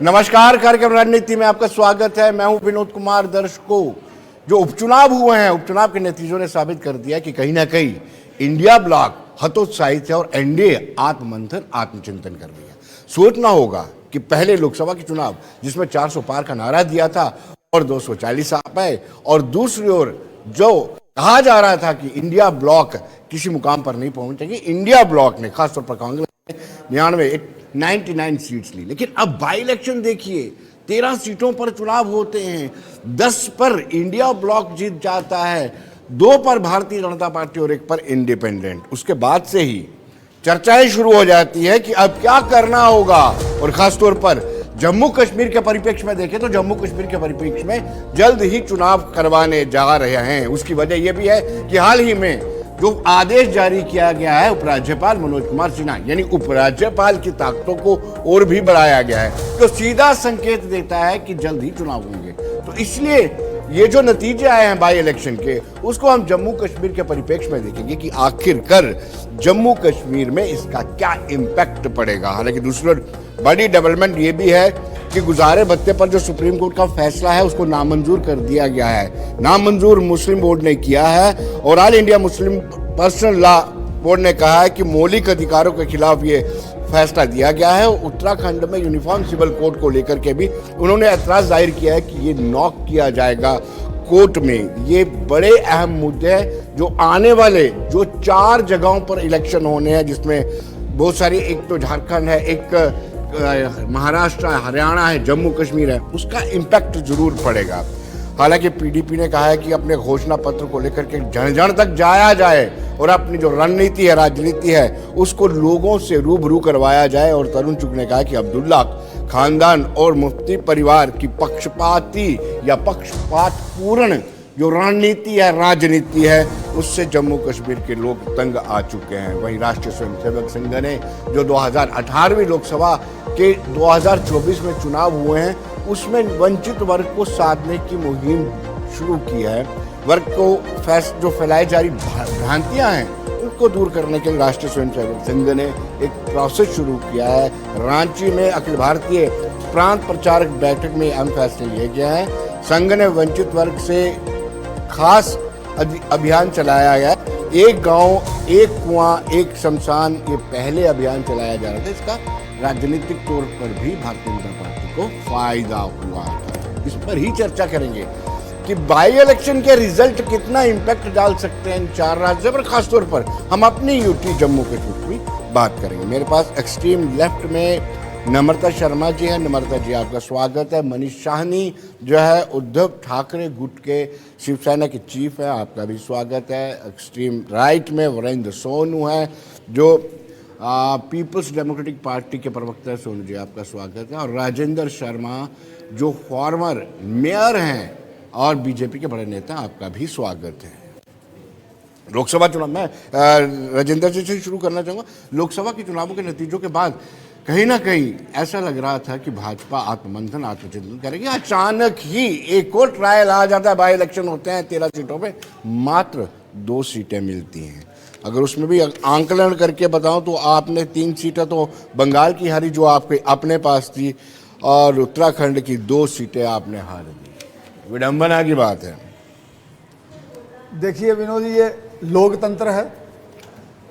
नमस्कार, कार्यक्रम रणनीति में आपका स्वागत है। मैं हूं विनोद कुमार। दर्शकों, जो उपचुनाव हुए हैं, उपचुनाव के नतीजों ने साबित कर दिया कि कहीं ना कहीं इंडिया ब्लॉक हतोत्साहित है और एनडीए आत्ममंथन आत्मचिंतन कर रही है। सोचना होगा कि पहले लोकसभा के चुनाव जिसमें 400 पार का नारा दिया था और 240 आ पाए, और दूसरी ओर जो कहा जा रहा था कि इंडिया ब्लॉक किसी मुकाम पर नहीं पहुंचेगी, इंडिया ब्लॉक ने खासतौर पर कांग्रेस ने 99 सीट्स ली। लेकिन अब बाई इलेक्शन देखिए, 13 सीटों पर चुनाव होते हैं, 10 पर इंडिया ब्लॉक जीत जाता है, 2 पर भारतीय जनता पार्टी और 1 पर इंडिपेंडेंट। उसके बाद से ही चर्चाएं शुरू हो जाती है कि अब क्या करना होगा। और खासतौर पर जम्मू कश्मीर के परिप्रेक्ष्य में देखें तो जम्मू कश्मीर के परिप्रेक्ष्य में जल्द ही चुनाव करवाने जा रहे हैं। उसकी वजह यह भी है कि हाल ही में जो आदेश जारी किया गया है उपराज्यपाल मनोज कुमार सिन्हा, यानी उपराज्यपाल की ताकतों को और भी बढ़ाया गया है, तो सीधा संकेत देता है कि जल्द ही चुनाव होंगे। तो इसलिए ये जो नतीजे आए हैं बाई इलेक्शन के, उसको हम जम्मू कश्मीर के परिप्रेक्ष्य में देखेंगे कि आखिरकार जम्मू कश्मीर में इसका क्या इम्पैक्ट पड़ेगा। हालांकि दूसरी ओर बड़ी डेवलपमेंट ये भी है कि गुजारे भत्ते पर जो सुप्रीम कोर्ट का फैसला है उसको नामंजूर कर दिया गया है। नामंजूर मुस्लिम बोर्ड ने किया है और all India Muslim personal law board ने कहा है कि मौलिक अधिकारों के खिलाफ ये फैसला दिया गया है। उत्तराखंड में यूनिफॉर्म सिविल कोड को लेकर के भी उन्होंने ऐतराज जाहिर किया है कि ये नॉक किया जाएगा कोर्ट में। ये बड़े अहम मुद्दे हैं जो आने वाले जो 4 जगहों पर इलेक्शन होने हैं, जिसमें बहुत सारी, एक तो झारखंड है, एक महाराष्ट्र है, हरियाणा है, जम्मू कश्मीर है, उसका इम्पैक्ट जरूर पड़ेगा। हालांकि पीडीपी ने कहा है कि अपने घोषणा पत्र को लेकर के जन जन तक जाया जाए और अपनी जो रणनीति है, राजनीति है, उसको लोगों से रूबरू करवाया जाए। और तरुण चुग ने कहा कि अब्दुल्ला खानदान और मुफ्ती परिवार की पक्षपाती या पक्षपातपूर्ण जो रणनीति है, राजनीति है, उससे जम्मू कश्मीर के लोग तंग आ चुके हैं। वहीं राष्ट्रीय स्वयंसेवक संघ ने जो 2018वीं लोकसभा के 2024 में चुनाव हुए हैं, उसमें वंचित वर्ग को साधने की मुहिम शुरू की है। वर्ग को जो फैलाई जा रही भ्रांतियां हैं, उनको दूर करने के लिए राष्ट्रीय स्वयंसेवक संघ ने एक प्रोसेस शुरू किया है। रांची में अखिल भारतीय प्रांत प्रचारक बैठक में अहम फैसले लिए गए हैं। संघ ने वंचित वर्ग से खास अभियान चलाया गया। एक गांव एक कुआं एक शमशान, ये पहले अभियान चलाया जा रहा था। इसका राजनीतिक तौर पर भी भारतीय जनता पार्टी को फायदा हुआ था। इस पर ही चर्चा करेंगे कि बाई इलेक्शन के रिजल्ट कितना इम्पैक्ट डाल सकते हैं इन 4 राज्यों पर। खासतौर पर हम अपनी यूटी जम्मू कश्मीर की बात करेंगे। मेरे पास एक्सट्रीम लेफ्ट में नम्रता शर्मा जी है। नम्रता जी, आपका स्वागत है। मनीष साहनी जो है उद्धव ठाकरे गुट के शिवसेना के चीफ है, आपका भी स्वागत है। एक्सट्रीम राइट में वीरेंद्र सोनू है जो पीपल्स डेमोक्रेटिक पार्टी के प्रवक्ता है। सोनू जी, आपका स्वागत है। और राजेंद्र शर्मा जो फॉर्मर मेयर हैं और बीजेपी के बड़े नेता, आपका भी स्वागत है। लोकसभा चुनाव में राजेंद्र जी से शुरू करना चाहूँगा। लोकसभा के चुनावों के नतीजों के बाद कहीं ना कहीं ऐसा लग रहा था कि भाजपा आत्ममंथन आत्मचिंतन करेगी। अचानक ही एक और ट्रायल आ जाता है। बाई इलेक्शन होते हैं, 13 सीटों पे मात्र 2 सीटें मिलती हैं। अगर उसमें भी आंकलन करके बताऊं तो आपने 3 सीटें तो बंगाल की हारी जो आपके अपने पास थी, और उत्तराखंड की 2 सीटें आपने हार दी। विडंबना की बात है। देखिए विनोद जी, ये लोकतंत्र है,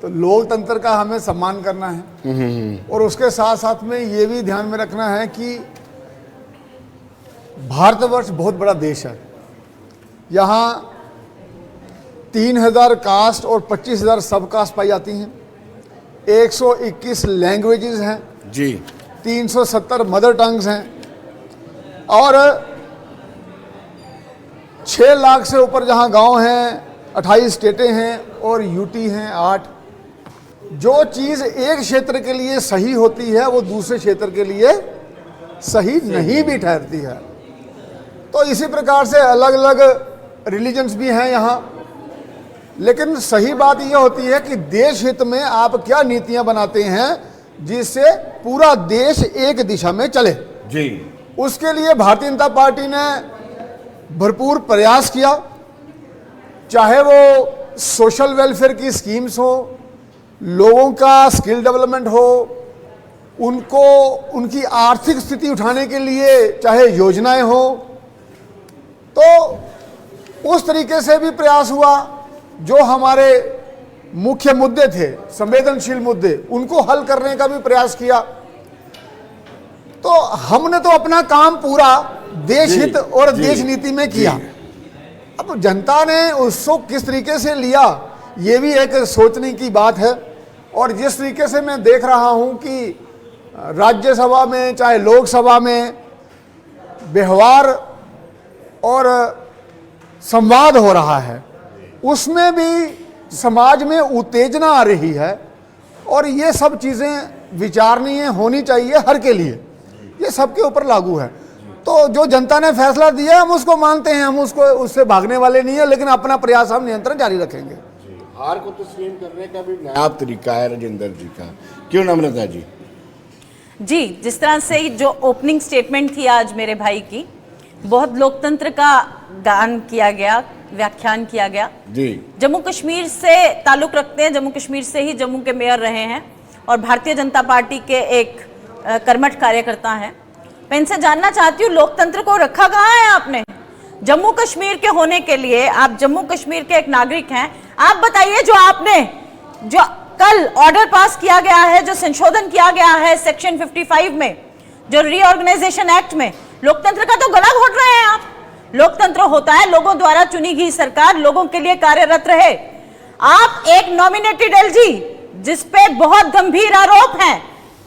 तो लोकतंत्र का हमें सम्मान करना है और उसके साथ साथ में ये भी ध्यान में रखना है कि भारतवर्ष बहुत बड़ा देश है। यहाँ 3000 कास्ट और 25,000 सब कास्ट पाई जाती हैं। 121 लैंग्वेजेस हैं जी, 370 मदर टंग्स हैं और 6 लाख से ऊपर जहाँ गांव हैं, 28 स्टेटें हैं और यूटी हैं 8। जो चीज़ एक क्षेत्र के लिए सही होती है वो दूसरे क्षेत्र के लिए सही नहीं भी ठहरती है। तो इसी प्रकार से अलग अलग रिलीजन्स भी हैं यहाँ, लेकिन सही बात यह होती है कि देश हित में आप क्या नीतियां बनाते हैं जिससे पूरा देश एक दिशा में चले जी। उसके लिए भारतीय जनता पार्टी ने भरपूर प्रयास किया, चाहे वो सोशल वेलफेयर की स्कीम्स हो, लोगों का स्किल डेवलपमेंट हो, उनको उनकी आर्थिक स्थिति उठाने के लिए चाहे योजनाएं हो, तो उस तरीके से भी प्रयास हुआ। जो हमारे मुख्य मुद्दे थे, संवेदनशील मुद्दे, उनको हल करने का भी प्रयास किया। तो हमने तो अपना काम पूरा देश हित और देश नीति में किया। अब जनता ने उसको किस तरीके से लिया, ये भी एक सोचने की बात है। और जिस तरीके से मैं देख रहा हूं कि राज्यसभा में चाहे लोकसभा में व्यवहार और संवाद हो रहा है, उसमें भी समाज में उत्तेजना आ रही है। और ये सब चीज़ें विचारणीय होनी चाहिए हर के लिए, ये सबके ऊपर लागू है। तो जो जनता ने फैसला दिया हम उसको मानते हैं, हम उसको उससे भागने वाले नहीं है, लेकिन अपना प्रयास हम नियंत्रण जारी रखेंगे। हार को तस्लीम करने का भी नया तरीका है राजेंद्र जी का, क्यों नम्रता जी? जी, जिस तरह से जो ओपनिंग स्टेटमेंट थी आज मेरे भाई की, बहुत लोकतंत्र का गान किया गया, व्याख्यान किया गया जी। जम्मू कश्मीर से ताल्लुक रखते हैं, जम्मू कश्मीर से ही जम्मू के मेयर रहे हैं और भारतीय जनता पार्टी के एक कर्मठ कार्यकर्ता हैं। मैं इनसे जानना चाहती हूँ, लोकतंत्र को रखा कहाँ है आपने? जम्मू कश्मीर के होने के लिए आप जम्मू कश्मीर के एक नागरिक हैं। आप बताइए, जो आपने जो कल ऑर्डर पास किया गया है, जो संशोधन किया गया है सेक्शन 55 में, जो रीऑर्गेनाइजेशन एक्ट में, लोकतंत्र का तो गला घोट रहे हैं आप। लोकतंत्र होता है लोगों द्वारा चुनी गई सरकार लोगों के लिए कार्यरत रहे। आप एक नॉमिनेटेड एलजी, जिस पे बहुत गंभीर आरोप हैं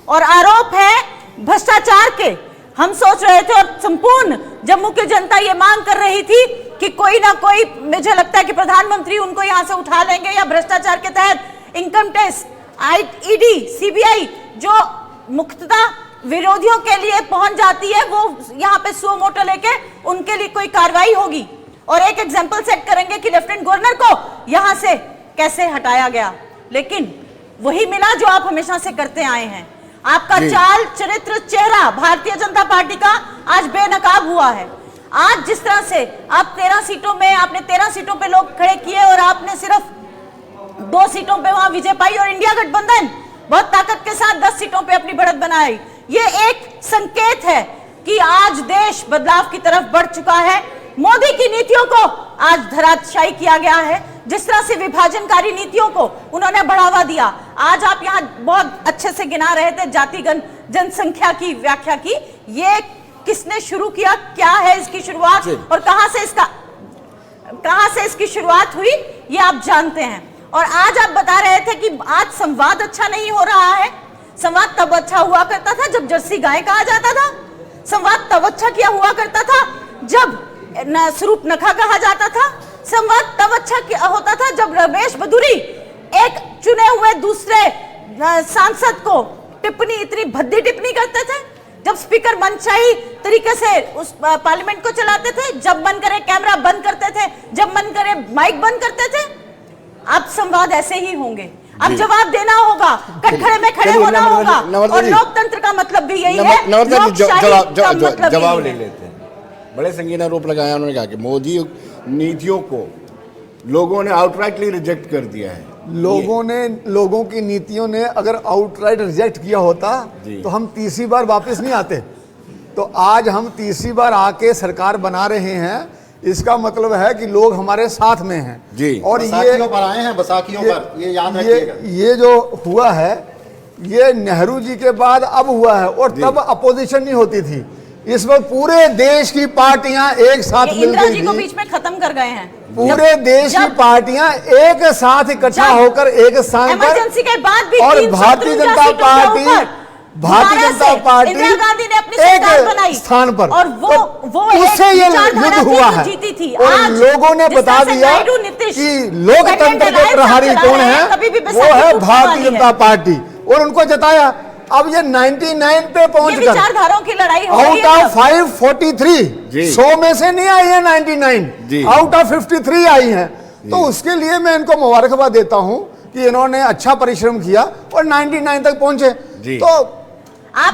और आरोप है भ्रष्टाचार के, हम सोच रहे थे और संपूर्ण जम्मू की जनता ये मांग कर रही थी कि कोई ना कोई, मुझे लगता है कि प्रधानमंत्री उनको यहां से उठा लेंगे या भ्रष्टाचार के तहत इनकम टैक्स, ईडी, सीबीआई जो मुख्यतः विरोधियों के लिए पहुंच जाती है, वो यहाँ पे सुओ मोटो लेके उनके लिए कोई कार्रवाई होगी और एक एग्जाम्पल सेट करेंगे कि लेफ्टिनेंट गवर्नर को यहां से कैसे हटाया गया। लेकिन वही मिला जो आप हमेशा से करते आए हैं। आपका चाल चरित्र चेहरा भारतीय जनता पार्टी का आज बेनकाब हुआ है। आज जिस तरह से आप 13 सीटों में, आपने 13 सीटों पे लोग खड़े किए और आपने सिर्फ 2 सीटों पे वहां विजय पाई और इंडिया गठबंधन बहुत ताकत के साथ 10 सीटों पे अपनी बढ़त बनाई। ये एक संकेत है कि आज देश बदलाव की तरफ बढ़ चुका है। मोदी की नीतियों को आज धराशायी किया गया है। जिस तरह से विभाजनकारी नीतियों को उन्होंने बढ़ावा दिया। आज आप यहाँ बहुत अच्छे से गिना रहे थे जातिगत जनसंख्या की व्याख्या की, ये किसने शुरू किया, क्या है इसकी शुरुआत और कहां से इसकी शुरुआत हुई, ये आप जानते हैं। और आज आप बता रहे थे कि आज संवाद अच्छा नहीं हो रहा है। संवाद तब अच्छा हुआ करता था जब जर्सी गाय कहा जाता था। संवाद तब अच्छा किया हुआ करता था जब स्वरूप नखा कहा जाता था। संवाद तब अच्छा होता था जब रमेश बदूरी एक चुने हुए दूसरे सांसद को टिप्पणी, इतनी भद्दी टिप्पणी करते थे, जब स्पीकर मनचाही तरीके से उस पार्लियामेंट को चलाते थे, जब मन करे कैमरा बंद करते थे, जब मन करे माइक बंद करते थे। अब संवाद ऐसे ही होंगे। अब जवाब देना होगा, कटघरे में खड़े होना होगा और लोकतंत्र का मतलब भी यही है। जवाब ले लेते हैं। बड़े संगीन आरोप लगाया उन्होंने, कहा कि मोदी नीतियों को लोगों ने आउटराइटली रिजेक्ट कर दिया है। लोगों की नीतियों ने अगर आउटराइट रिजेक्ट किया होता तो हम तीसरी बार वापस नहीं आते। तो आज हम तीसरी बार आके सरकार बना रहे हैं, इसका मतलब है कि लोग हमारे साथ में हैं जी। और बसाखियों पर आए हैं, बसाखियों पर, ये याद रखिएगा। ये जो हुआ है ये नेहरू जी के बाद अब हुआ है और तब अपोजिशन नहीं होती थी। इस वक्त पूरे देश की पार्टियां एक साथ मिल गई जी को बीच में खत्म कर गए हैं। पूरे देश की पार्टियां एक साथ इकट्ठा होकर एक स्थान पर, इमरजेंसी के बाद भी और भारतीय जनता पार्टी इंदिरा गांधी ने अपनी सरकार बनाई स्थान पर, और वो उससे ये युद्ध हुआ है जीती थी। और लोगों ने बता दिया कि लोकतंत्र के प्रहरी कौन है, वो है भारतीय जनता पार्टी, और उनको जताया। अब ये 99 पे पहुंचकर विचारधाराओं की लड़ाई हो आउट ऑफ 543 100 में से नहीं आई है 99, आउट ऑफ 53 आई है। तो उसके लिए मैं इनको मुबारकबाद देता हूं कि इन्होंने अच्छा परिश्रम किया और 99 तक पहुंचे। तो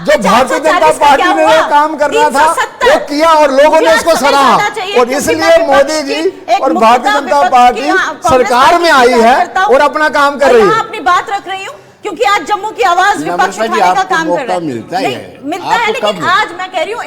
जो भारतीय जनता पार्टी ने काम करना था वो किया और लोगों ने इसको सराहा, और इसलिए मोदी जी और भारतीय जनता पार्टी सरकार में आई है और अपना काम कर रही है। अपनी बात रख रही हूँ क्योंकि आज जम्मू की आवाज विपक्ष नम्रता जी, उठाने का आपको काम कर रहा मौका है। मिलता नहीं, है। मिलता है, आपको लेकिन कब आज मैं कह रही हूँ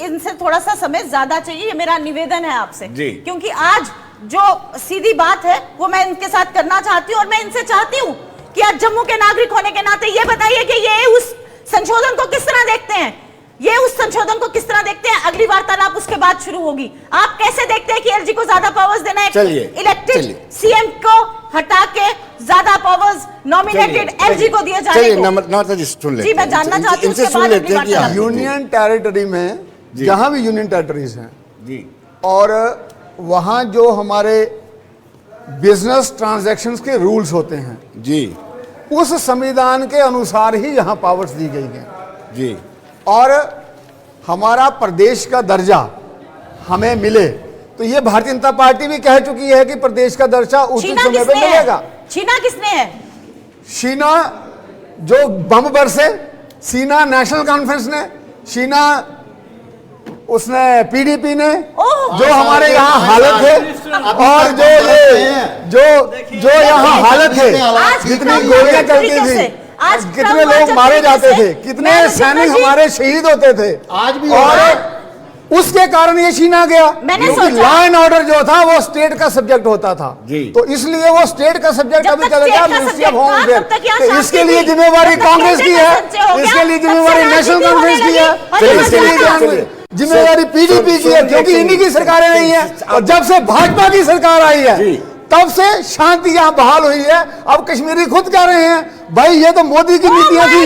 इनसे थोड़ा सा समय ज्यादा चाहिए, ये मेरा निवेदन है आपसे। जी। क्योंकि आज जो सीधी बात है वो मैं इनके साथ करना चाहती हूँ, और मैं इनसे चाहती हूँ कि आज जम्मू के नागरिक होने के नाते ये बताइए कि ये उस संशोधन को किस तरह देखते हैं, ये उस संशोधन को किस तरह देखते हैं। अगली वार्तालाप उसके बाद शुरू होगी। आप कैसे देखते हैं कि एलजी को ज्यादा पावर्स देना है, इलेक्टेड सीएम को हटा के ज्यादा पावर्स नॉमिनेटेड एलजी को दिए जाने चलिए को? नम्रता जी सुन लेते जी, मैं जानना चाहती हूँ इनसे उसके सुन बाद लेते अगली हैं कि वार्तालाप। यूनियन टेरिटरी में जी। जहां भी यूनियन टेरिटरीज हैं जी और वहां जो हमारे बिजनेस ट्रांजैक्शंस के रूल्स होते हैं, जी उस संविधान के अनुसार ही यहां पावर्स दी गई हैं। जी और हमारा प्रदेश का दर्जा हमें मिले, तो ये भारतीय जनता पार्टी भी कह चुकी है कि प्रदेश का दर्जा उचित छीना समय पे किसने मिलेगा। है? छीना किसने है? शीना जो बम बरसे, सीना नेशनल कॉन्फ्रेंस ने, शीना उसने पीडीपी ने, जो हमारे यहाँ हालत है, और जो यहाँ हालत है, जितनी गोलियां चलती थी, कितने लोग मारे जाते थे, कितने सैनिक हमारे शहीद होते थे, आज भी और उसके कारण ये छीना गया। मैंने क्योंकि सोचा- लॉ एंड ऑर्डर जो था वो स्टेट का सब्जेक्ट होता था, जी। तो इसलिए वो स्टेट का सब्जेक्ट जब अभी तक चला गया स्टेट का मिनिस्ट्री ऑफ सब्जेक्ट होम था, अफेयर। तब तक यहाँ तो शांति इसके लिए थी। जिम्मेवारी जब तक कांग्रेस की केंद्र है, का संचय हो गया, इसके लिए तब से जिम्मेवारी राजनीति नेशनल होने कॉन्फ्रेंस की है, लगी, और इसके ये लिए चलिए, जिम्मेवारी पीडीपी की है, क्योंकि इन्हीं की सरकारें नहीं है। और जब से भाजपा की सरकार आई है तब से शांति यहाँ बहाल हुई है। अब कश्मीरी खुद कह रहे हैं भाई ये तो मोदी की नीतियां थी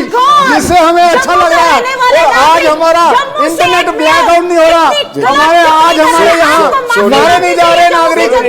जिससे हमें अच्छा लग रहा है, और आज हमारा इंटरनेट ब्लैकआउट नहीं हो रहा, हमारे आज हमारे यहाँ मारे नहीं जा रहे नागरिक, तो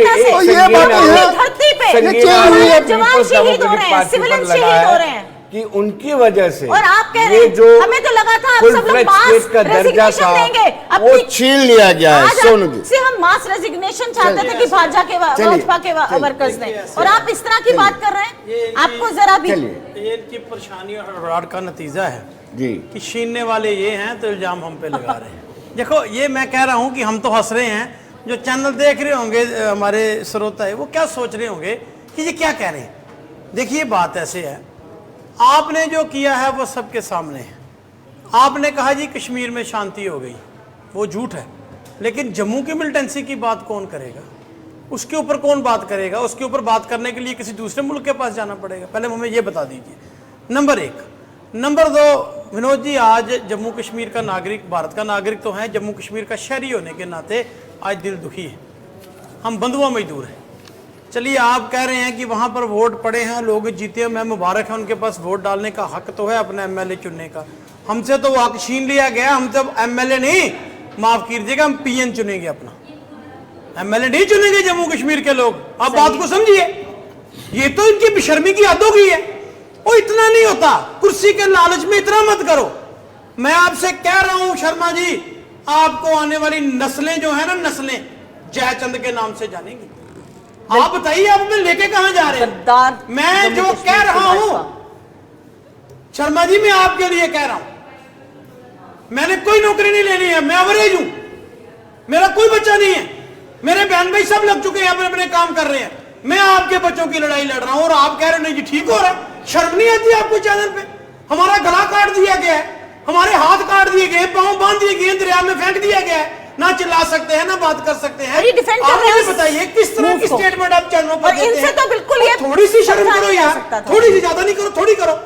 ये बात है, धरती पे ये चेंज हुई है। जवान शहीद हो रहे हैं, सिविलियन शहीद हो रहे हैं, कि उनकी वजह से और आप कह रहे ये हैं जो हमें तो लगा था आप full सब लोग fledged मास state का दर्जा रेजिग्नेशन था, देंगे, वो छीन लिया गया है। आज सोनू जी से हम मास रेजिग्नेशन चाहते थे कि भाजपा के वर्कर्स ने, और आप इस तरह की बात कर रहे हैं। आपको जरा भी ये इनकी परेशानी और हड़बड़ाहट का नतीजा है जी कि छीनने वाले ये हैं तो इल्जाम हम पे लगा रहे हैं। देखो ये मैं कह रहा हूँ कि हम तो हंस रहे हैं, जो चैनल देख रहे होंगे हमारे श्रोता है वो क्या सोच रहे होंगे कि ये क्या कह रहे हैं। देखिए बात ऐसे है, आपने जो किया है वो सबके सामने है। आपने कहा जी कश्मीर में शांति हो गई, वो झूठ है, लेकिन जम्मू की मिलिटेंसी की बात कौन करेगा, उसके ऊपर कौन बात करेगा? उसके ऊपर बात करने के लिए किसी दूसरे मुल्क के पास जाना पड़ेगा। पहले हमें ये बता दीजिए, नंबर एक। नंबर दो, विनोद जी आज जम्मू कश्मीर का नागरिक, भारत का नागरिक तो है, जम्मू कश्मीर का शहरी होने के नाते आज दिल दुखी है, हम बंधुआ मजदूर हैं। चलिए आप कह रहे हैं कि वहाँ पर वोट पड़े हैं, लोग जीते हैं, मैं मुबारक है, उनके पास वोट डालने का हक तो है, अपना एमएलए चुनने का। हमसे तो वो हक छीन लिया गया, हम तो एमएलए नहीं, माफ कीजिएगा, हम पीएन चुनेंगे, अपना एमएलए नहीं चुनेंगे जम्मू कश्मीर के लोग। आप बात को समझिए, ये तो इनकी बेशर्मी की हद हो गई है। वो इतना नहीं होता, कुर्सी के लालच में इतना मत करो। मैं आपसे कह रहा हूं शर्मा जी, आपको आने वाली नस्लें जो है ना, नस्लें जयचंद के नाम से जानेंगी। आप बताइए आप हमें लेके कहां जा रहे हैं? मैं जो कह रहा हूं शर्मा जी, मैं आपके लिए कह रहा हूं, मैंने कोई नौकरी नहीं लेनी है, मैं एवरेज हूं, मेरा कोई बच्चा नहीं है, मेरे बहन भाई सब लग चुके हैं, अपने अपने काम कर रहे हैं, मैं आपके बच्चों की लड़ाई लड़ रहा हूं, और आप कह रहे हो नहीं जी ठीक हो रहा है। शर्म नहीं आती आपको चैनल पे? हमारा गला काट दिया गया है, हमारे हाथ काट दिए गए, पांव बांध दिए गए, दरिया में फेंक दिया गया है, ना चिल्ला सकते हैं ना बात कर सकते हैं। आप मुझे बताइए किस तरह की स्टेटमेंट आप चैनलों पर देते हैं? तो बिल्कुल ये थोड़ी सी शर्म करो यार, थोड़ी सी, ज्यादा नहीं करो, थोड़ी करो।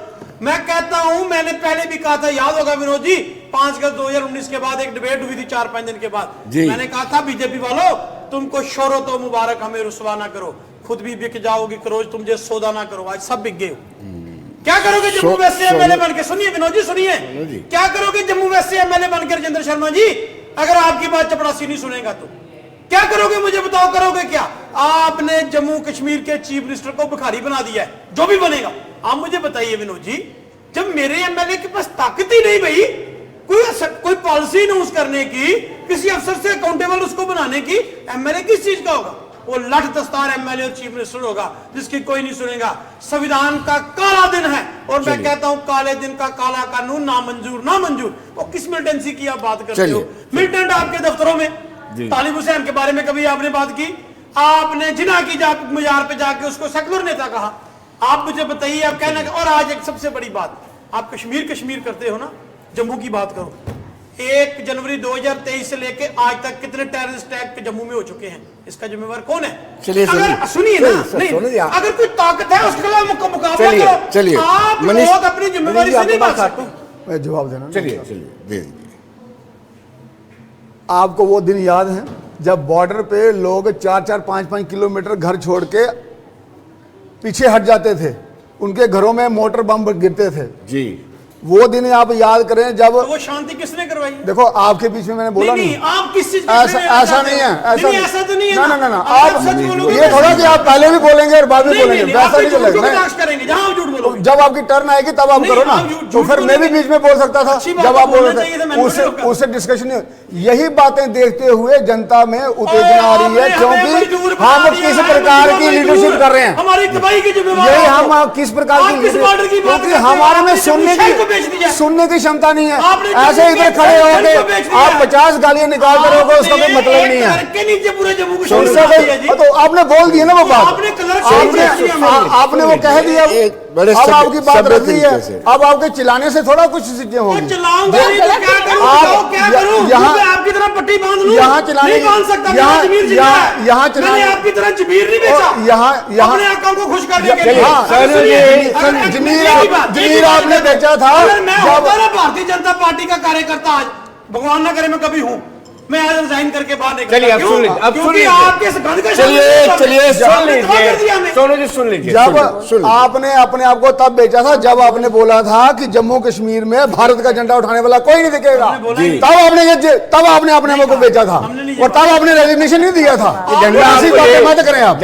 मैं कहता हूं, मैंने पहले भी कहा था, याद होगा विनोद जी, 5 अगस्त 2019 के बाद एक डिबेट हुई थी 4-5 दिन के बाद, मैंने कहा था बीजेपी वालों तुमको शोरो तो मुबारक, हमें रुसवा ना करो, खुद भी बिक जाओगी, करोज तुम जो सौदा ना करो, आज सब बिक गए। क्या करोगे जम्मू वेस्ट से एमएलए बनकर? सुनिए विनोद जी, सुनिए, क्या करोगे जम्मू वेस्ट से एमएलए बनकर राजेंद्र शर्मा जी, अगर आपकी बात चपरासी नहीं सुनेगा तो क्या करोगे? मुझे बताओ, करोगे क्या? आपने जम्मू कश्मीर के चीफ मिनिस्टर को भिखारी बना दिया है, जो भी बनेगा। आप मुझे बताइए विनोद जी, जब मेरे एमएलए के पास ताकत ही नहीं भाई, कोई पॉलिसी अनाउंस करने की, किसी अफसर से अकाउंटेबल उसको बनाने की, एमएलए किस चीज का होगा? वो लठ दस्तार एमएलए और चीफ मिनिस्टर होगा, जिसकी कोई नहीं सुनेगा। संविधान का काला दिन है, और मैं कहता हूं काले दिन का काला कानून नामंजूर, नामंजूर। वो किस मिलिटेंसी की आप बात करते हो? मिलिटेंट आपके दफ्तरों में, तालिब हुसैन के बारे में कभी आपने बात की? आपने जिना की मजार पे जाके उसको सेकुलर नेता कहा, आप मुझे बताइए, आप कहना। और आज एक सबसे बड़ी बात, आप कश्मीर करते हो ना, जम्मू की बात करो। 1 जनवरी 2023 से लेके आज तक कितने टेररिस्ट अटैक जम्मू में हो चुके हैं? इसका जिम्मेवार कौन है? चलिए अगर सुनिए ना, नहीं अगर कोई ताकत है उसके खिलाफ मुकाबला करो। चलिए आप लोग अपनी जिम्मेवारी से नहीं भाग सकते। मैं जवाब देना। चलिए दे दीजिए। आपको वो दिन याद है जब बॉर्डर पे लोग 4-4, 5-5 किलोमीटर घर छोड़ के पीछे हट जाते थे, उनके घरों में मोटर बम गिरते थे जी। वो दिन आप याद करें जब तो वो शांति किसने करवाई? देखो आपके बीच में मैंने बोला नहीं, आप किस चीज ऐसा नहीं है, ऐसा तो नहीं है ना आप ये थोड़ा कि आप पहले भी बोलेंगे और बाद में बोलेंगे, वैसा नहीं चलेगा। जब आपकी टर्न आएगी तब आप करो ना, तो फिर मैं भी बीच में बोल सकता था जब आप बोल रहे थे, उससे डिस्कशन नहीं। यही बातें देखते हुए जनता में उत्तेजना आ रही है, क्योंकि हम किस प्रकार की लीडरशिप कर रहे हैं, हमारी तबाही की जिम्मेवारी यही हम किस प्रकार की, क्योंकि हमारे में सुनने की क्षमता नहीं है। ऐसे इधर खड़े होकर आप 50 गालियां निकाल कर रहोगे, उसका कोई मतलब नहीं है। तो आपने बोल दिया ना वो बात, आपने वो कह दिया, अब आपकी बात रख दी है, अब आपके चिल्लाने से थोड़ा कुछ चीजें होंगी। आपकी तरह पट्टी बांध लूं, यहाँ चिल्लाने, यहाँ चिल्लाने, आपकी तरह जमीर नहीं बेचा, यहाँ अपने आका को खुश करने के लिए। जमीर आपने बेचा था। मैं होता ना भारतीय जनता पार्टी का कार्यकर्ता, आज भगवान न करे मैं कभी हूँ, मैं आज रिजाइन करके बाहर निकल। चलिए अब सुन लीजिए, अब सुन लीजिए, आपके गंद का चलिए सुन लीजिए, सोनू जी सुन लीजिए। जब आपने अपने आप को तब बेचा था जब आपने बोला था कि जम्मू कश्मीर में भारत का झंडा उठाने वाला कोई नहीं दिखेगा, तब आपने अपने आप को बेचा था, और तब आपने रेजिग्नेशन नहीं दिया था। झंडा मत करें आप,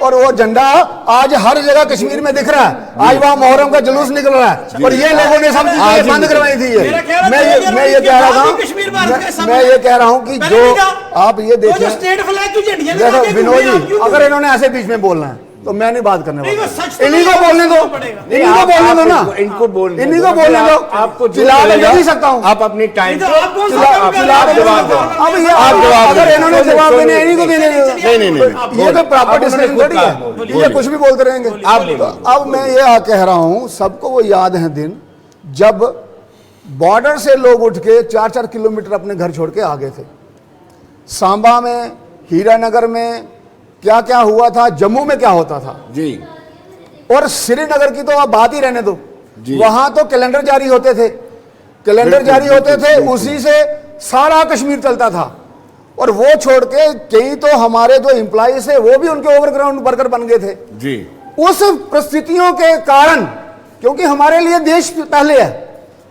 और वो झंडा आज हर जगह कश्मीर में दिख रहा है। आज वहाँ मुहर्रम का जुलूस निकल रहा है, और ये लोगों ने सब चीजें बंद करवाई थी। मैं ये कह रहा हूँ कि जो आप ये देखिए, देखो विनोद जी, अगर इन्होंने ऐसे बीच में बोलना है तो मैं नहीं बात करने वाला, इन्हीं को बोलने दो, इन्हीं को बोलने दो ना, इनको बोलने इन्हीं को बोलने दो। आपको चिल्ला तो नहीं सकता हूँ, आप अपनी टाइम अब ये अगर इन्होंने जवाब देने इन्हीं को देने, ये तो प्रॉपर डिस्कशन थोड़ी है, ये कुछ भी बोलते रहेंगे। अब मैं ये कह रहा हूँ, सबको वो याद है दिन जब बॉर्डर से लोग उठ के 4-4 किलोमीटर अपने घर छोड़ के आ गए थे। सांबा में, हीरानगर में क्या क्या हुआ था, जम्मू में क्या होता था जी, और श्रीनगर की तो आप बात ही रहने दो, वहां तो कैलेंडर जारी होते थे, कैलेंडर जारी होते थे, उसी से सारा कश्मीर चलता था। और वो छोड़ के कई तो हमारे जो एम्प्लॉइज है वो भी उनके ओवरग्राउंड वर्कर बन गए थे जी। उस परिस्थितियों के कारण, क्योंकि हमारे लिए देश पहले है,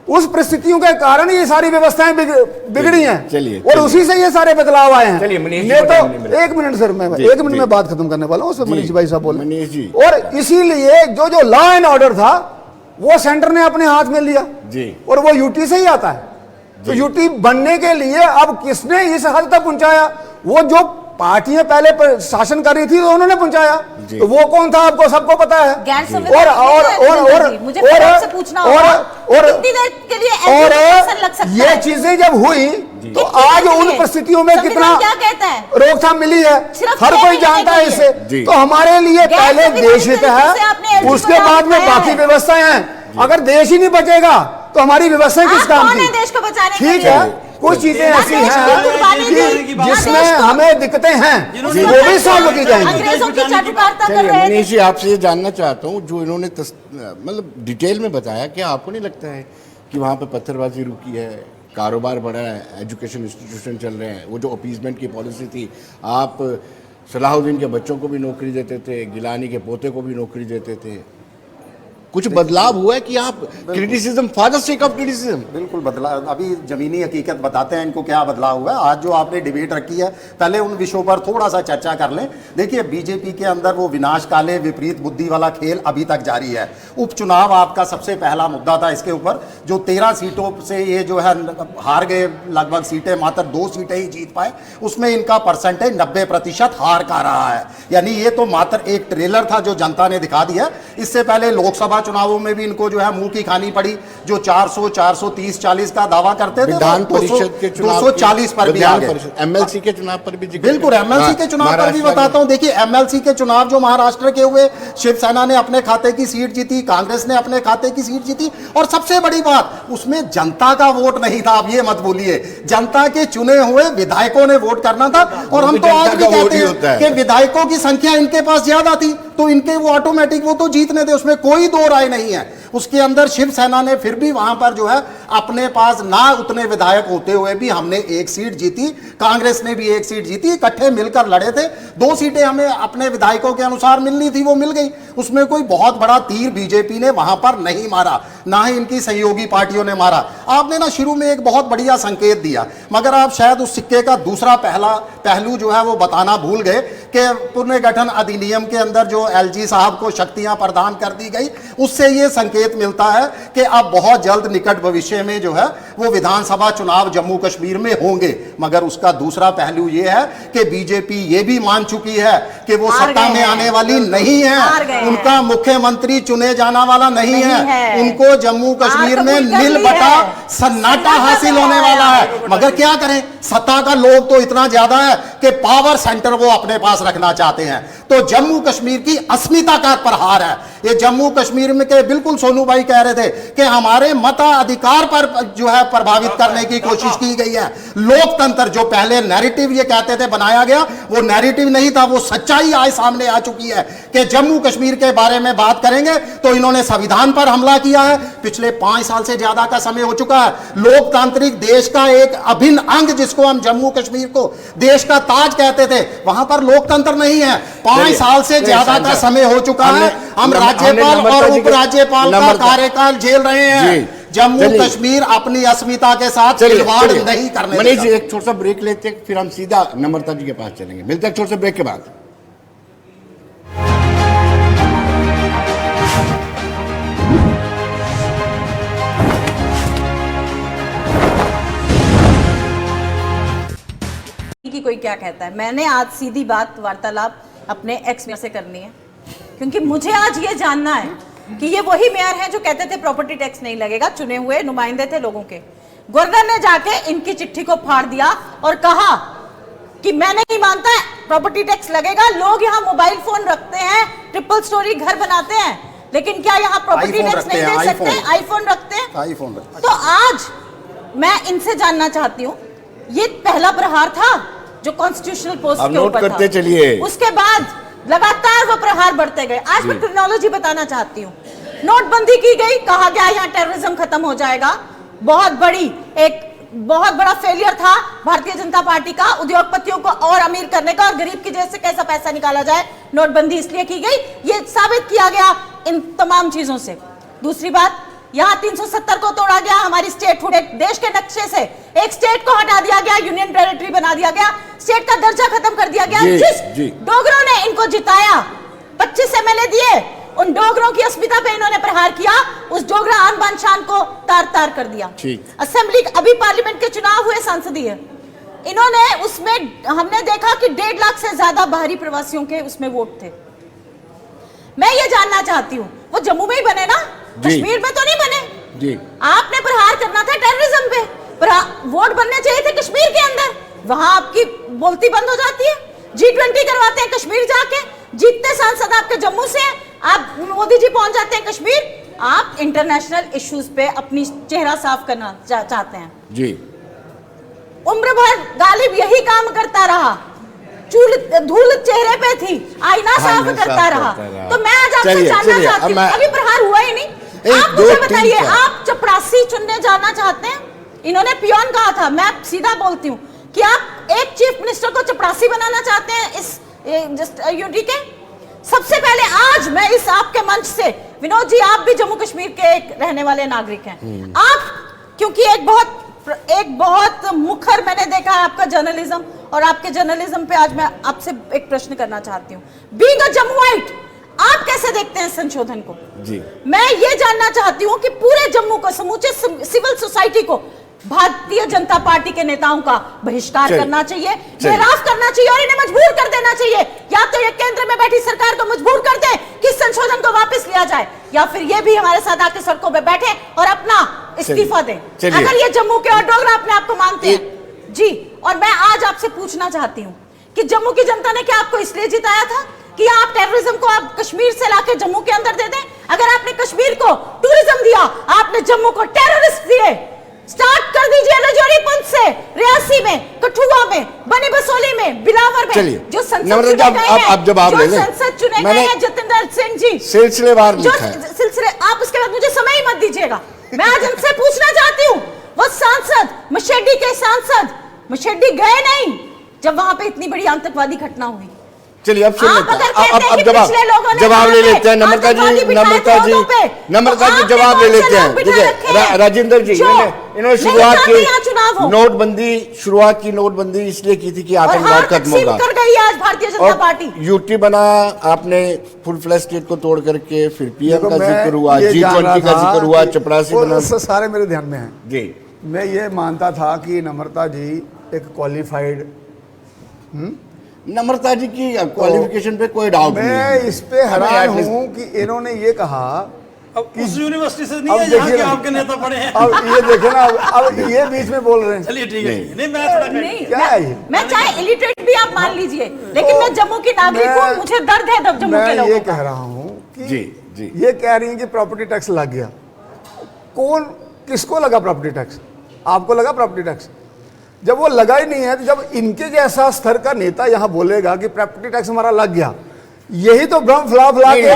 उस परिस्थितियों के कारण ये सारी व्यवस्थाएं बिगड़ी हैं। चलिए, और उसी से ये सारे बदलाव आए हैं। चलिए मनीष नहीं तो एक मिनट सर, मैं 1 मिनट में बात खत्म करने वाला हूँ, उसमें मनीष भाई साहब बोले। मनीष जी, और इसीलिए जो लॉ एंड ऑर्डर था वो सेंटर ने अपने हाथ में लिया जी, और वो यूटी से ही आता है। तो यूटी बनने के लिए अब किसने इस हद तक पहुंचाया? वो जो पार्टियां पहले शासन कर रही थी तो उन्होंने पहुंचाया, तो वो कौन था आपको सबको पता है। और ये चीजें जब हुई तो आज उन परिस्थितियों में कितना रोकथाम मिली है हर कोई जानता है इससे। तो हमारे लिए पहले देश हित है, उसके बाद में बाकी व्यवस्थाएं हैं। अगर देश ही नहीं बचेगा तो हमारी व्यवस्थाएं किस काम की? देश को बचाने ठीक है, कुछ चीजें ऐसी हैं जिसमें हमें दिक्कतें हैं, वो भी सॉल्व की जाएंगी। मनीष जी, आपसे ये जानना चाहता हूँ, जो इन्होंने मतलब डिटेल में बताया, क्या आपको नहीं लगता है कि वहाँ पे पत्थरबाजी रुकी है, कारोबार बढ़ा है, एजुकेशन इंस्टीट्यूशन चल रहे हैं? वो जो अपीजमेंट की पॉलिसी थी, आप सलाहुद्दीन के बच्चों को भी नौकरी देते थे, गिलानी के पोते को भी नौकरी देते थे, कुछ बदलाव हुआ है कि आप criticism, father sake of criticism? बिल्कुल बदलाव, अभी जमीनी हकीकत बताते हैं इनको क्या बदलाव हुआ है। आज जो आपने डिबेट रखी है, पहले उन विषयों पर थोड़ा सा चर्चा कर लें। देखिए, बीजेपी के अंदर वो विनाशकाले विपरीत बुद्धि वाला खेल अभी तक जारी है। उपचुनाव आपका सबसे पहला मुद्दा था इसके ऊपर, जो 13 सीटों से ये जो है हार गए, लगभग सीटें मात्र 2 सीटें ही जीत पाए, उसमें इनका परसेंटेज 90% हार का रहा है। यानी ये तो मात्र एक ट्रेलर था जो जनता ने दिखा दिया। इससे पहले लोकसभा चुनावों में भी इनको जो है मुंह की खानी पड़ी। जो 400, 430, 40 का दावा करते थे, विधान परिषद के चुनाव 240 पर भी आ गए। एमएलसी के चुनाव पर भी बिल्कुल, एमएलसी के चुनाव पर भी बताता हूं। देखिए, एमएलसी के चुनाव जो महाराष्ट्र के हुए, शिवसेना ने अपने खाते की सीट जीती, कांग्रेस ने अपने खाते की सीट जीती, और सबसे बड़ी बात, उसमें जनता का वोट नहीं था। आप ये मत भूलिए, जनता के चुने हुए विधायकों ने वोट करना था। और हम तो आज भी कहते हैं कि विधायकों की संख्या इनके पास ज्यादा थी, तो इनके वो ऑटोमेटिक वो तो जीतने थे, उसमें कोई दो राय नहीं है। उसके अंदर शिवसेना ने फिर भी वहां पर जो है अपने पास ना उतने विधायक होते हुए भी हमने एक सीट जीती, कांग्रेस ने भी एक सीट जीती, इकट्ठे मिलकर लड़े थे। 2 सीटें हमें अपने विधायकों के अनुसार मिलनी थी, वो मिल गई। उसमें कोई बहुत बड़ा तीर बीजेपी ने वहां पर नहीं मारा, ना ही इनकी सहयोगी पार्टियों ने मारा। आपने ना शुरू में एक बहुत बढ़िया संकेत दिया, मगर आप शायद उस सिक्के का दूसरा पहलू जो है वो बताना भूल गए कि पुनर्गठन अधिनियम के अंदर जो एलजी साहब को शक्तियां प्रदान कर दी गई, उससे ये संकेत मिलता है कि अब बहुत जल्द निकट भविष्य में जो है वो विधानसभा चुनाव जम्मू कश्मीर में होंगे। मगर उसका दूसरा पहलू ये है कि बीजेपी ये भी मान चुकी है कि वो सत्ता में आने वाली नहीं है, उनका मुख्यमंत्री चुने जाना वाला नहीं है। उनको जम्मू कश्मीर में नील बटा सन्नाटा हासिल होने वाला है। मगर क्या करें, सत्ता का लोभ तो इतना ज्यादा है कि पावर सेंटर वो अपने पास रखना चाहते हैं। तो जम्मू कश्मीर की अस्मिता का प्रहार है ये। जम्मू कश्मीर में के बिल्कुल सोनू भाई कह रहे थे कि हमारे मताधिकार पर जो है प्रभावित करने की कोशिश की गई है। लोकतंत्र जो पहले नैरेटिव ये कहते थे बनाया गया, वो नैरेटिव नहीं था, वो सच्चाई आज सामने आ चुकी है कि जम्मू कश्मीर के बारे में बात करेंगे तो इन्होंने संविधान पर हमला किया है। पिछले 5 साल से ज्यादा का समय हो चुका है। लोकतांत्रिक देश का एक अभिन्न अंग जिसको हम जम्मू कश्मीर को देश का ताज कहते थे, वहां पर लोकतंत्र नहीं है। 5 साल से ज्यादा का समय हो चुका है। हम राज्यपाल और उपराज्यपाल का कार्यकाल झेल रहे हैं। जम्मू कश्मीर अपनी अस्मिता के साथ खिलवाड़ नहीं करने। मनीष जी, एक छोटा सा ब्रेक लेते हैं, फिर हम सीधा नम्रता जी के पास चलेंगे। मिलते हैं छोटे से ब्रेक के बाद। कि कोई क्या कहता है, मैंने आज सीधी बात वार्तालाप अपने एक्स में से करनी है, क्योंकि मुझे आज ये जानना है कि ये वही मेयर हैं जो कहते थे प्रॉपर्टी टैक्स नहीं लगेगा, चुने हुए नुमाइंदे थे लोगों के। गवर्नर ने जाके इनकी चिट्ठी को फाड़ दिया और कहा कि मैं नहीं मानता प्रॉपर्टी टैक्स लगेगा। लोग यहाँ मोबाइल फोन रखते हैं, ट्रिपल स्टोरी घर बनाते हैं, लेकिन क्या यहाँ प्रॉपर्टी टैक्स नहीं दे सकते? आईफोन रखते हैं। तो आज मैं इनसे जानना चाहती हूँ, ये पहला प्रहार था जो कॉन्स्टिट्यूशनल पोस्ट के ऊपर था। करते चलिए। उसके बाद लगातार वो प्रहार बढ़ते गए। आज मैं क्रोनोलॉजी बताना चाहती हूँ। नोटबंदी की गई, कहा गया यहाँ टेररिज्म खत्म हो जाएगा। बहुत बड़ा फेलियर था भारतीय जनता पार्टी का, उद्योगपतियों को और अमीर करने का और गरीब की जेब से कैसा पैसा निकाला जाए। नोटबंदी इसलिए की गई, ये साबित किया गया इन तमाम चीजों से। दूसरी बात, यहाँ 370 को तोड़ा गया, हमारी स्टेटहुड देश के नक्शे से एक स्टेट को हटा दिया गया, यूनियन टेरिटरी बना दिया गया, स्टेट का दर्जा खत्म कर दिया गया। जिस डोगरों ने इनको जिताया, 25 एमएलए दिए, उन डोगरों की अस्मिता पे इन्होंने प्रहार किया, उस डोगरा आन बान शान को तार तार कर दिया। असेंबली, अभी पार्लियामेंट के चुनाव हुए संसदीय, इन्होंने उसमें हमने देखा कि 1.5 लाख से ज्यादा बाहरी प्रवासियों के उसमें वोट थे। मैं ये जानना चाहती हूँ, वो जम्मू में ही बने ना, कश्मीर में तो नहीं बने जी। आपने प्रहार करना था टेररिज्म पे, वोट बनने चाहिए थे कश्मीर के अंदर, वहां आपकी बोलती बंद हो जाती है। G20 करवाते हैं कश्मीर जाके, जीतते सांसद आपके जम्मू से, आप मोदी जी पहुंच जाते हैं कश्मीर। आप इंटरनेशनल इश्यूज पे अपनी चेहरा साफ करना चाहते हैं जी। उम्र भर गालिब यही काम करता रहा, धूल चेहरे पे थी, आईना साफ करता रहा। तो मैं आज आपसे जानना चाहती हूँ, अभी प्रहार हुआ ही नहीं, आप मुझे बताइए, आप चपरासी चुनने जाना चाहते हैं? इन्होंने पियोन कहा था, मैं सीधा बोलती हूँ कि आप एक चीफ मिनिस्टर को चपरासी बनाना चाहते हैं इस यूटी के। सबसे पहले आज मैं इस आपके मंच से, विनोद जी आप भी जम्मू कश्मीर के एक रहने वाले नागरिक हैं, आप क्योंकि एक बहुत मुखर मैंने देखा है आपका जर्नलिज्म, और आपके जर्नलिज्म पे आज मैं आपसे एक प्रश्न करना चाहती हूँ। बीइंग अ जम्मुआइट, आप कैसे देखते हैं संशोधन को? जी। मैं ये जानना चाहती हूँ कि पूरे जम्मू को, समूचे सिविल सोसाइटी को भारतीय जनता पार्टी के नेताओं का बहिष्कार करना चाहिए, घेराव करना चाहिए और इन्हें मजबूर कर देना चाहिए, या तो ये केंद्र में बैठी सरकार को मजबूर कर दे कि संशोधन को वापस वापस लिया जाए, या फिर ये भी हमारे साथ आके सड़कों पे बैठे और अपना इस्तीफा दें, अगर ये जम्मू के ऑटोग्राफ अपने आप को मानते हैं जी। और मैं आज आपसे पूछना चाहती हूँ कि जम्मू की जनता ने क्या आपको इसलिए जिताया था कि आप टेररिज्म को आप कश्मीर से लाके जम्मू के अंदर दे दें? अगर आपने कश्मीर को टूरिज्म दिया, आपने जम्मू को टेररिस्ट दिए। स्टार्ट कर दीजिए रजौरी पंथ से, रियासी में, कठुआ में, बनी बसोली में, बिलावर में, जो संसद चुने गए हैं जतिंदर सिंह जी, सिलसिलेवार जो सिलसिले, आप उसके बाद मुझे समय ही मत दीजिएगा। मैं आज इनसे पूछना चाहती हूँ, वो सांसद मशेडी के सांसद मशेडी गए नहीं जब वहां पे इतनी बड़ी आतंकवादी घटना हुई। चलिए अब सुन लेते हैं, अब जवाब ले लेते हैं। नम्रता जी जवाब ले लेते हैं। देखिए राजेंद्र जी, इन्होंने शुरुआत की नोटबंदी इसलिए की थी कि आतंकवाद खत्म होगा, कर गई आज भारतीय जनता पार्टी। यूटी बना, आपने फुल फ्लैश स्टेट को तोड़ करके फिर पीएम का जिक्र हुआ, G20 का जिक्र हुआ, चपरासी बना, सारे मेरे ध्यान में है जी। मैं ये मानता था कि नम्रता जी एक क्वालिफाइड, नम्रता जी की क्वालिफिकेशन पे कोई डाउट नहीं है। मैं इस पे हैरान हूँ कि इन्होंने ये कहा अब उस यूनिवर्सिटी से नहीं है जहाँ के आपके नेता पढ़े हैं। अब ये देखे ना, अब ये बीच में बोल रहे हैं। चलिए ठीक है, नहीं मैं थोड़ा क्या है ये? मैं चाहे इलिटरेट भी आप मान लीजिए, लेकिन मैं जम्मू की नागरिक हूँ, मुझे दर्द है जम्मू के लोगों मैं ये का। कह रहा हूँ कि जी ये कह रही है कि प्रॉपर्टी टैक्स लग गया। कौन, किसको लगा प्रॉपर्टी टैक्स? आपको लगा प्रॉपर्टी टैक्स? जब वो लगा ही नहीं है, तो जब इनके जैसा स्तर का नेता यहाँ बोलेगा कि प्रॉपर्टी टैक्स हमारा लग गया, यही तो भ्रम फैला के तो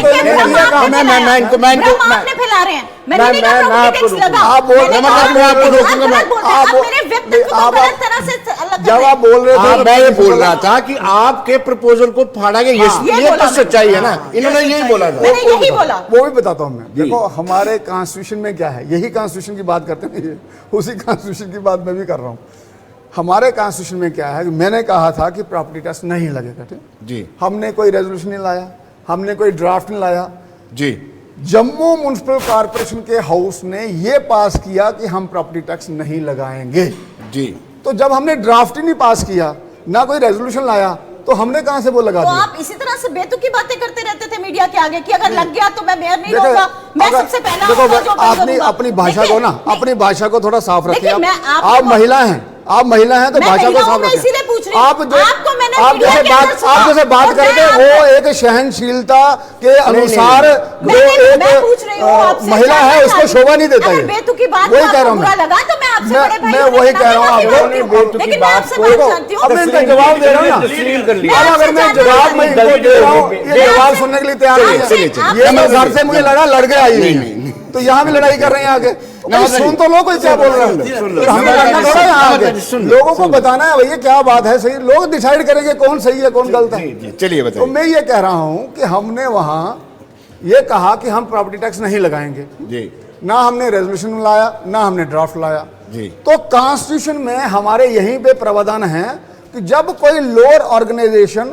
आपने फैला रहे हैं, मैंने नहीं कहा प्रॉपर्टी टैक्स लगा। आप बोल रहे हैं, आप मेरे व्यक्तित्व को गलत तरह से अलग जब आप बोल रहे थे, मैं ये बोल रहा था कि आपके प्रपोजल को फाड़ा गया, ये तो सच्चाई है ना। इन्होंने यही बोला था, मैंने यही बोला। वो भी बताता हूँ मैं। देखो हमारे कॉन्स्टिट्यूशन में क्या है, यही कॉन्स्टिट्यूशन की बात करते हैं, उसी कॉन्स्टिट्यूशन की बात मैं भी कर रहा हूँ। हमारे कॉन्स्टिट्यूशन में क्या है, मैंने कहा था कि प्रॉपर्टी टैक्स नहीं लगेगा, ठीक जी। हमने कोई रेजोल्यूशन नहीं लाया, हमने कोई ड्राफ्ट नहीं लाया जी। जम्मू म्युनिसिपल कॉर्पोरेशन के हाउस ने ये पास किया कि हम प्रॉपर्टी टैक्स नहीं लगाएंगे जी। तो जब हमने ड्राफ्ट ही नहीं पास किया, ना कोई रेजोल्यूशन लाया, तो हमने कहां से वो लगा तो दिया? आप इसी तरह से बेतुकी बातें करते रहते थे मीडिया के आगे कि अगर लग गया तो मैं मेयर नहीं रहूंगा, मैं सबसे पहला होऊंगा जो आपने अपनी भाषा को ना, अपनी भाषा को थोड़ा साफ रखिए। आप महिला हैं, आप महिला हैं तो भाषा को साफ रखें। इसीलिए पूछ रही हूं। आप जो आपको मैंने आप जैसे बात करके वो एक सहनशीलता के अनुसार जो एक महिला है उसको शोभा नहीं देता है। बेतुकी बात वही कह रहा हूँ मैं वही कह रहा हूँ आपको। लेकिन मैं आपसे बात जानती हूँ, अब मैं इनका जवाब दे रहा हूँ ना। अब अगर मैं जवाब मैं इनको दे रहा हूँ, ये जवाब सुनने के लिए तैयार नहीं है। ये मैं घर से मुझे लड़ा, लड़ गया आई, तो यहाँ भी लड़ाई कर रहे हैं आगे। सुन तो लो कोई क्या बोल रहा है, हमें लड़ना थोड़ा है आगे। लोगों को बताना है भैया क्या बात है, सही लोग डिसाइड करेंगे कौन सही है कौन गलत है। चलिए बताइए। तो मैं ये कह रहा हूँ कि हमने वहाँ ये कहा कि हम प्रॉपर्टी टैक्स नहीं लगाएंगे जी। ना हमने रेजोल्यूशन लाया, ना हमने ड्राफ्ट लाया जी। तो कॉन्स्टिट्यूशन में हमारे यहीं पे प्रावधान है कि जब कोई लोअर ऑर्गेनाइजेशन,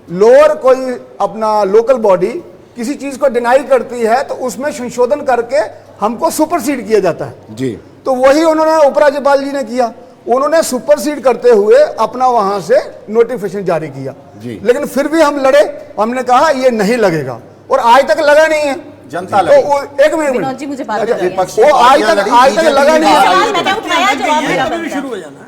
लोअर कोई अपना लोकल बॉडी किसी चीज को डिनाई करती है तो उसमें संशोधन करके हमको सुपरसीड किया जाता है जी। तो वही उन्होंने उपराज्यपाल जी ने किया, उन्होंने सुपरसीड करते हुए अपना वहां से नोटिफिकेशन जारी किया जी। लेकिन फिर भी हम लड़े, हमने कहा ये नहीं लगेगा और आज तक लगा नहीं है। जनता तो एक मिनट जी मुझे बात वो आज तक लगा नहीं है, शुरू हो जाना,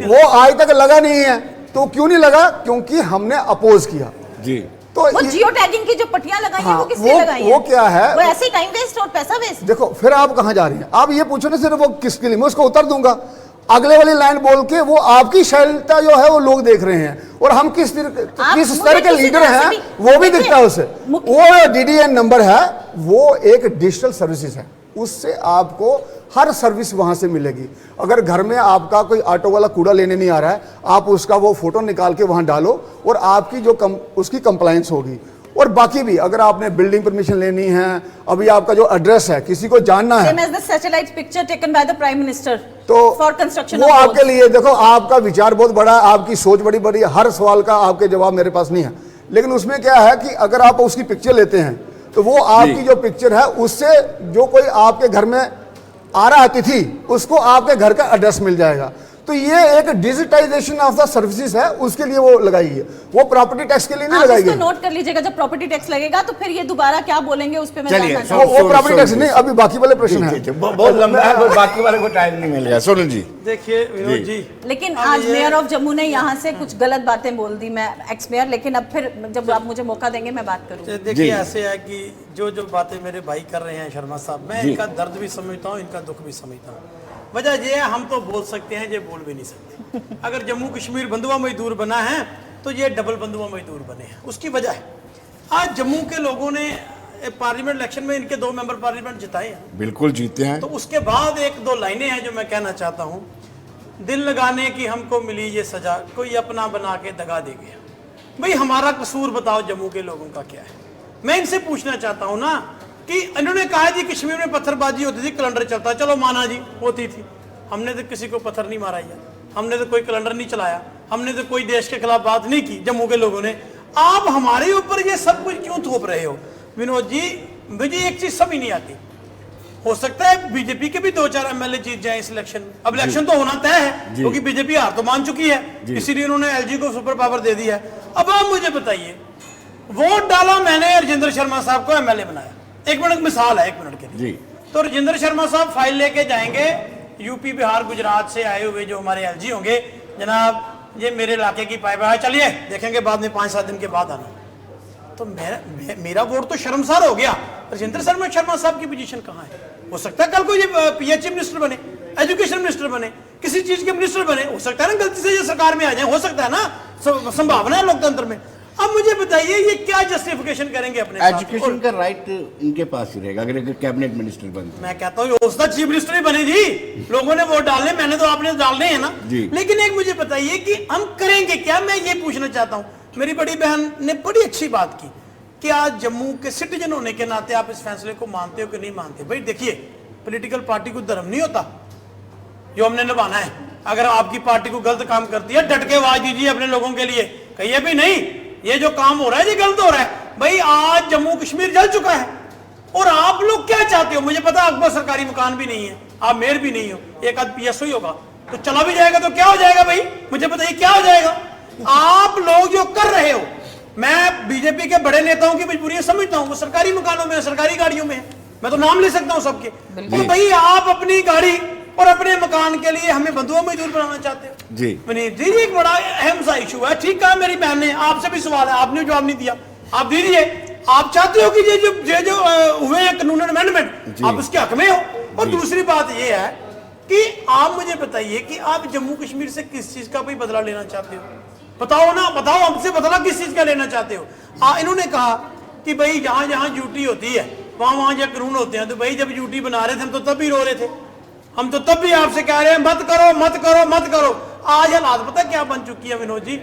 वो आज तक लगा नहीं है। तो क्यों नहीं लगा? क्योंकि हमने अपोज किया जी। तो वो जियो टैगिंग की जो पट्टियां लगाई हैं हाँ, वो किसने लगाई हैं? वो क्या है? वो ऐसे ही टाइम वेस्ट और पैसा वेस्ट। देखो फिर आप कहां जा रही हैं? आप ये पूछो ना सिर्फ वो किसके लिए, मैं उसको उत्तर दूंगा। अगले वाली लाइन बोल के वो आपकी शैलता जो है वो लोग देख रहे हैं और हम किस स्तर के लीडर हैं वो भी दिखता है उसे। वो DDN नंबर है, वो एक डिजिटल सर्विसेज है, उससे आपको हर सर्विस वहां से मिलेगी। अगर घर में आपका कोई ऑटो वाला कूड़ा लेने नहीं आ रहा है, आप उसका वो फोटो निकाल के वहां डालो और आपकी जो उसकी कंप्लायंस होगी। और बाकी भी अगर आपने बिल्डिंग परमिशन लेनी है, अभी आपका जो एड्रेस है किसी को जानना है, तो वो आपके लिए, देखो आपका विचार बहुत बड़ा है, आपकी सोच बड़ी बड़ी है, हर सवाल का आपके जवाब मेरे पास नहीं है। लेकिन उसमें क्या है कि अगर आप उसकी पिक्चर लेते हैं तो वो आपकी जो पिक्चर है उससे जो कोई आपके घर में आ रहा अतिथि उसको आपके घर का एड्रेस मिल जाएगा। तो ये एक डिजिटाइजेशन ऑफ द सर्विसेज है, उसके लिए वो लगाई है, वो प्रॉपर्टी टैक्स के लिए नहीं आप लगाई इसको गई। नोट कर लीजिएगा, जब प्रॉपर्टी टैक्स लगेगा तो फिर ये दोबारा क्या बोलेंगे उस पे मैं चलिए, जानना सो- चाहूंगी। वो प्रॉपर्टी टैक्स नहीं, अभी बाकी वाले प्रश्न है। बहुत लंबा है, कोई बाकी वाले को टाइम नहीं मिलेगा। सोनल जी, देखिए विनोद जी, लेकिन अब आज ये- मेयर ऑफ जम्मू ने यहाँ से कुछ गलत बातें बोल दी, मैं एक्स मेयर, लेकिन अब फिर जब आप मुझे मौका देंगे मैं बात करूंगी। देखिए जी। ऐसे है कि जो जो बातें मेरे भाई कर रहे हैं शर्मा साहब, मैं जी। इनका दर्द भी समझता हूँ, इनका दुख भी समझता हूँ। वजह ये है, हम तो बोल सकते हैं, ये बोल भी नहीं सकते। अगर जम्मू कश्मीर बंधुआ मजदूर बना है तो ये डबल बंधुआ मजदूर बने हैं। उसकी वजह है आज जम्मू के लोगों ने पार्लियामेंट इलेक्शन में इनके 2 मेंबर पार्लियामेंट जिताए हैं। बिल्कुल जीते हैं। तो उसके बाद 1-2 लाइनें हैं जो मैं कहना चाहता हूँ। दिल लगाने की हमको मिली ये सजा, कोई अपना बना के दगा दे गया। भाई हमारा कसूर बताओ जम्मू के लोगों का क्या है। मैं इनसे पूछना चाहता हूँ ना कि इन्होंने कहा जी कश्मीर में पत्थरबाजी होती थी, कैलेंडर चलता, चलो माना जी होती थी। हमने तो किसी को पत्थर नहीं मारा यार, हमने तो कोई कैलेंडर नहीं चलाया, हमने तो कोई देश के खिलाफ बात नहीं की जम्मू के लोगों ने। आप हमारे ऊपर ये सब कुछ क्यों थोप रहे हो विनोद जी? मुझे एक चीज समझ नहीं आती। हो सकता है बीजेपी के भी 2-4 एमएलए जीत जाए इस इलेक्शन में। अब इलेक्शन तो होना तय है क्योंकि बीजेपी हार तो मान चुकी है, इसीलिए उन्होंने एलजी को सुपर पावर दे दिया है। अब आप मुझे बताइए, वोट डाला मैंने, राजेंद्र शर्मा साहब को एमएलए बनाया। 1 मिनट मिसाल है, 1 मिनट के लिए। तो राजेंद्र शर्मा साहब फाइल लेके जाएंगे, यूपी बिहार गुजरात से आए हुए जो हमारे एलजी होंगे, जनाब ये मेरे इलाके की पाइप है, चलिए देखेंगे बाद में 5-7 दिन के बाद आना। तो मेरा वोट तो शर्मसार हो गया। राजेंद्र शर्मा साहब की पोजीशन कहाँ है? हो सकता है कल को ये पीएचई मिनिस्टर बने, एजुकेशन मिनिस्टर बने, किसी चीज के मिनिस्टर बने। हो सकता है ना गलती से ये सरकार में आ जाए, हो सकता है ना, संभावना है लोकतंत्र में। अब मुझे बताइए ये क्या जस्टिफिकेशन करेंगे अपने साथ? एजुकेशन का राइट इनके पास ही रहेगा अगर कैबिनेट मिनिस्टर बनते। मैं कहता हूँ उसका चीफ मिनिस्टर ही बने जी। लोगों ने वोट डालने, मैंने तो आपने डालने हैं ना। लेकिन एक मुझे बताइए कि हम करेंगे क्या? मैं ये पूछना चाहता हूँ। मेरी बड़ी बहन ने बड़ी अच्छी बात की कि आज जम्मू के सिटीजन होने के नाते आप इस फैसले को मानते हो कि नहीं मानते। भाई देखिए, पॉलिटिकल पार्टी को धर्म नहीं होता जो हमने निभाना है। अगर आपकी पार्टी को गलत काम करती है, डट के आवाज दीजिए अपने लोगों के लिए, कहिए भी नहीं ये जो काम हो रहा है ये गलत हो रहा है। भाई आज जम्मू कश्मीर जल चुका है और आप लोग क्या चाहते हो? मुझे पता आपको सरकारी मकान भी नहीं है, आप मेयर भी नहीं हो, एक आध पीएसओ ही होगा, तो चला भी जाएगा तो क्या हो जाएगा? भाई मुझे बताइए क्या हो जाएगा? आप लोग जो कर रहे हो, मैं बीजेपी के बड़े नेताओं की मजबूरियां समझता हूं, वो सरकारी मकानों में, सरकारी गाड़ियों में, मैं तो नाम ले सकता हूं सबके। तो भाई आप अपनी गाड़ी और अपने मकान के लिए हमें बंधुआ मजदूर बनाना चाहते हो जी। विनीत जी, एक बड़ा अहम सा इशू है। ठीक कहा मेरी बहन ने, आपसे भी सवाल है, आपने जवाब नहीं दिया, आप दीजिए। आप चाहते हो कि ये जो हुए हैं कानून अमेंडमेंट, आप उसके हक में हो। और दूसरी बात ये है कि आप मुझे बताइए कि आप जम्मू कश्मीर से किस चीज का भी बदला लेना चाहते हो? बताओ ना, बताओ हमसे, बदला किस चीज का लेना चाहते हो? इन्होंने कहा कि भाई जहां जहां ड्यूटी होती है वहां जो कानून होते हैं। तो भाई जब ड्यूटी बना रहे थे हम तो तब भी रो रहे थे, हम तो तब भी आपसे कह रहे हैं मत करो मत करो मत करो। आज हालात पता क्या बन चुकी है विनोद जी?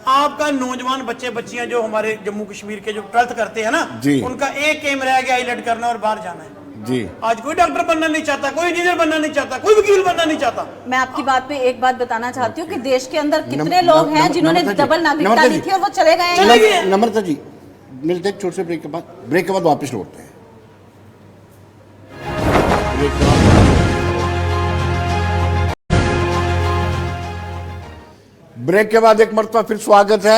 आपका नौजवान बच्चे बच्चियां जो हमारे जम्मू कश्मीर के जो 12th करते हैं ना, उनका एक एम रह गया आईलेट करना और बाहर जाना है जी। आज कोई डॉक्टर बनना नहीं चाहता, कोई इंजीनियर बनना नहीं चाहता, कोई वकील बनना नहीं चाहता। मैं आपकी बात पे एक बात बताना चाहती हूँ कि देश के अंदर कितने लोग हैं जिन्होंने डबल नागरिकता ली थी और वो चले गए हैं। नम्रता जी, मिलते हैं छोटे से ब्रेक के बाद वापस लौटते हैं। ब्रेक के बाद एक मरतबा फिर स्वागत है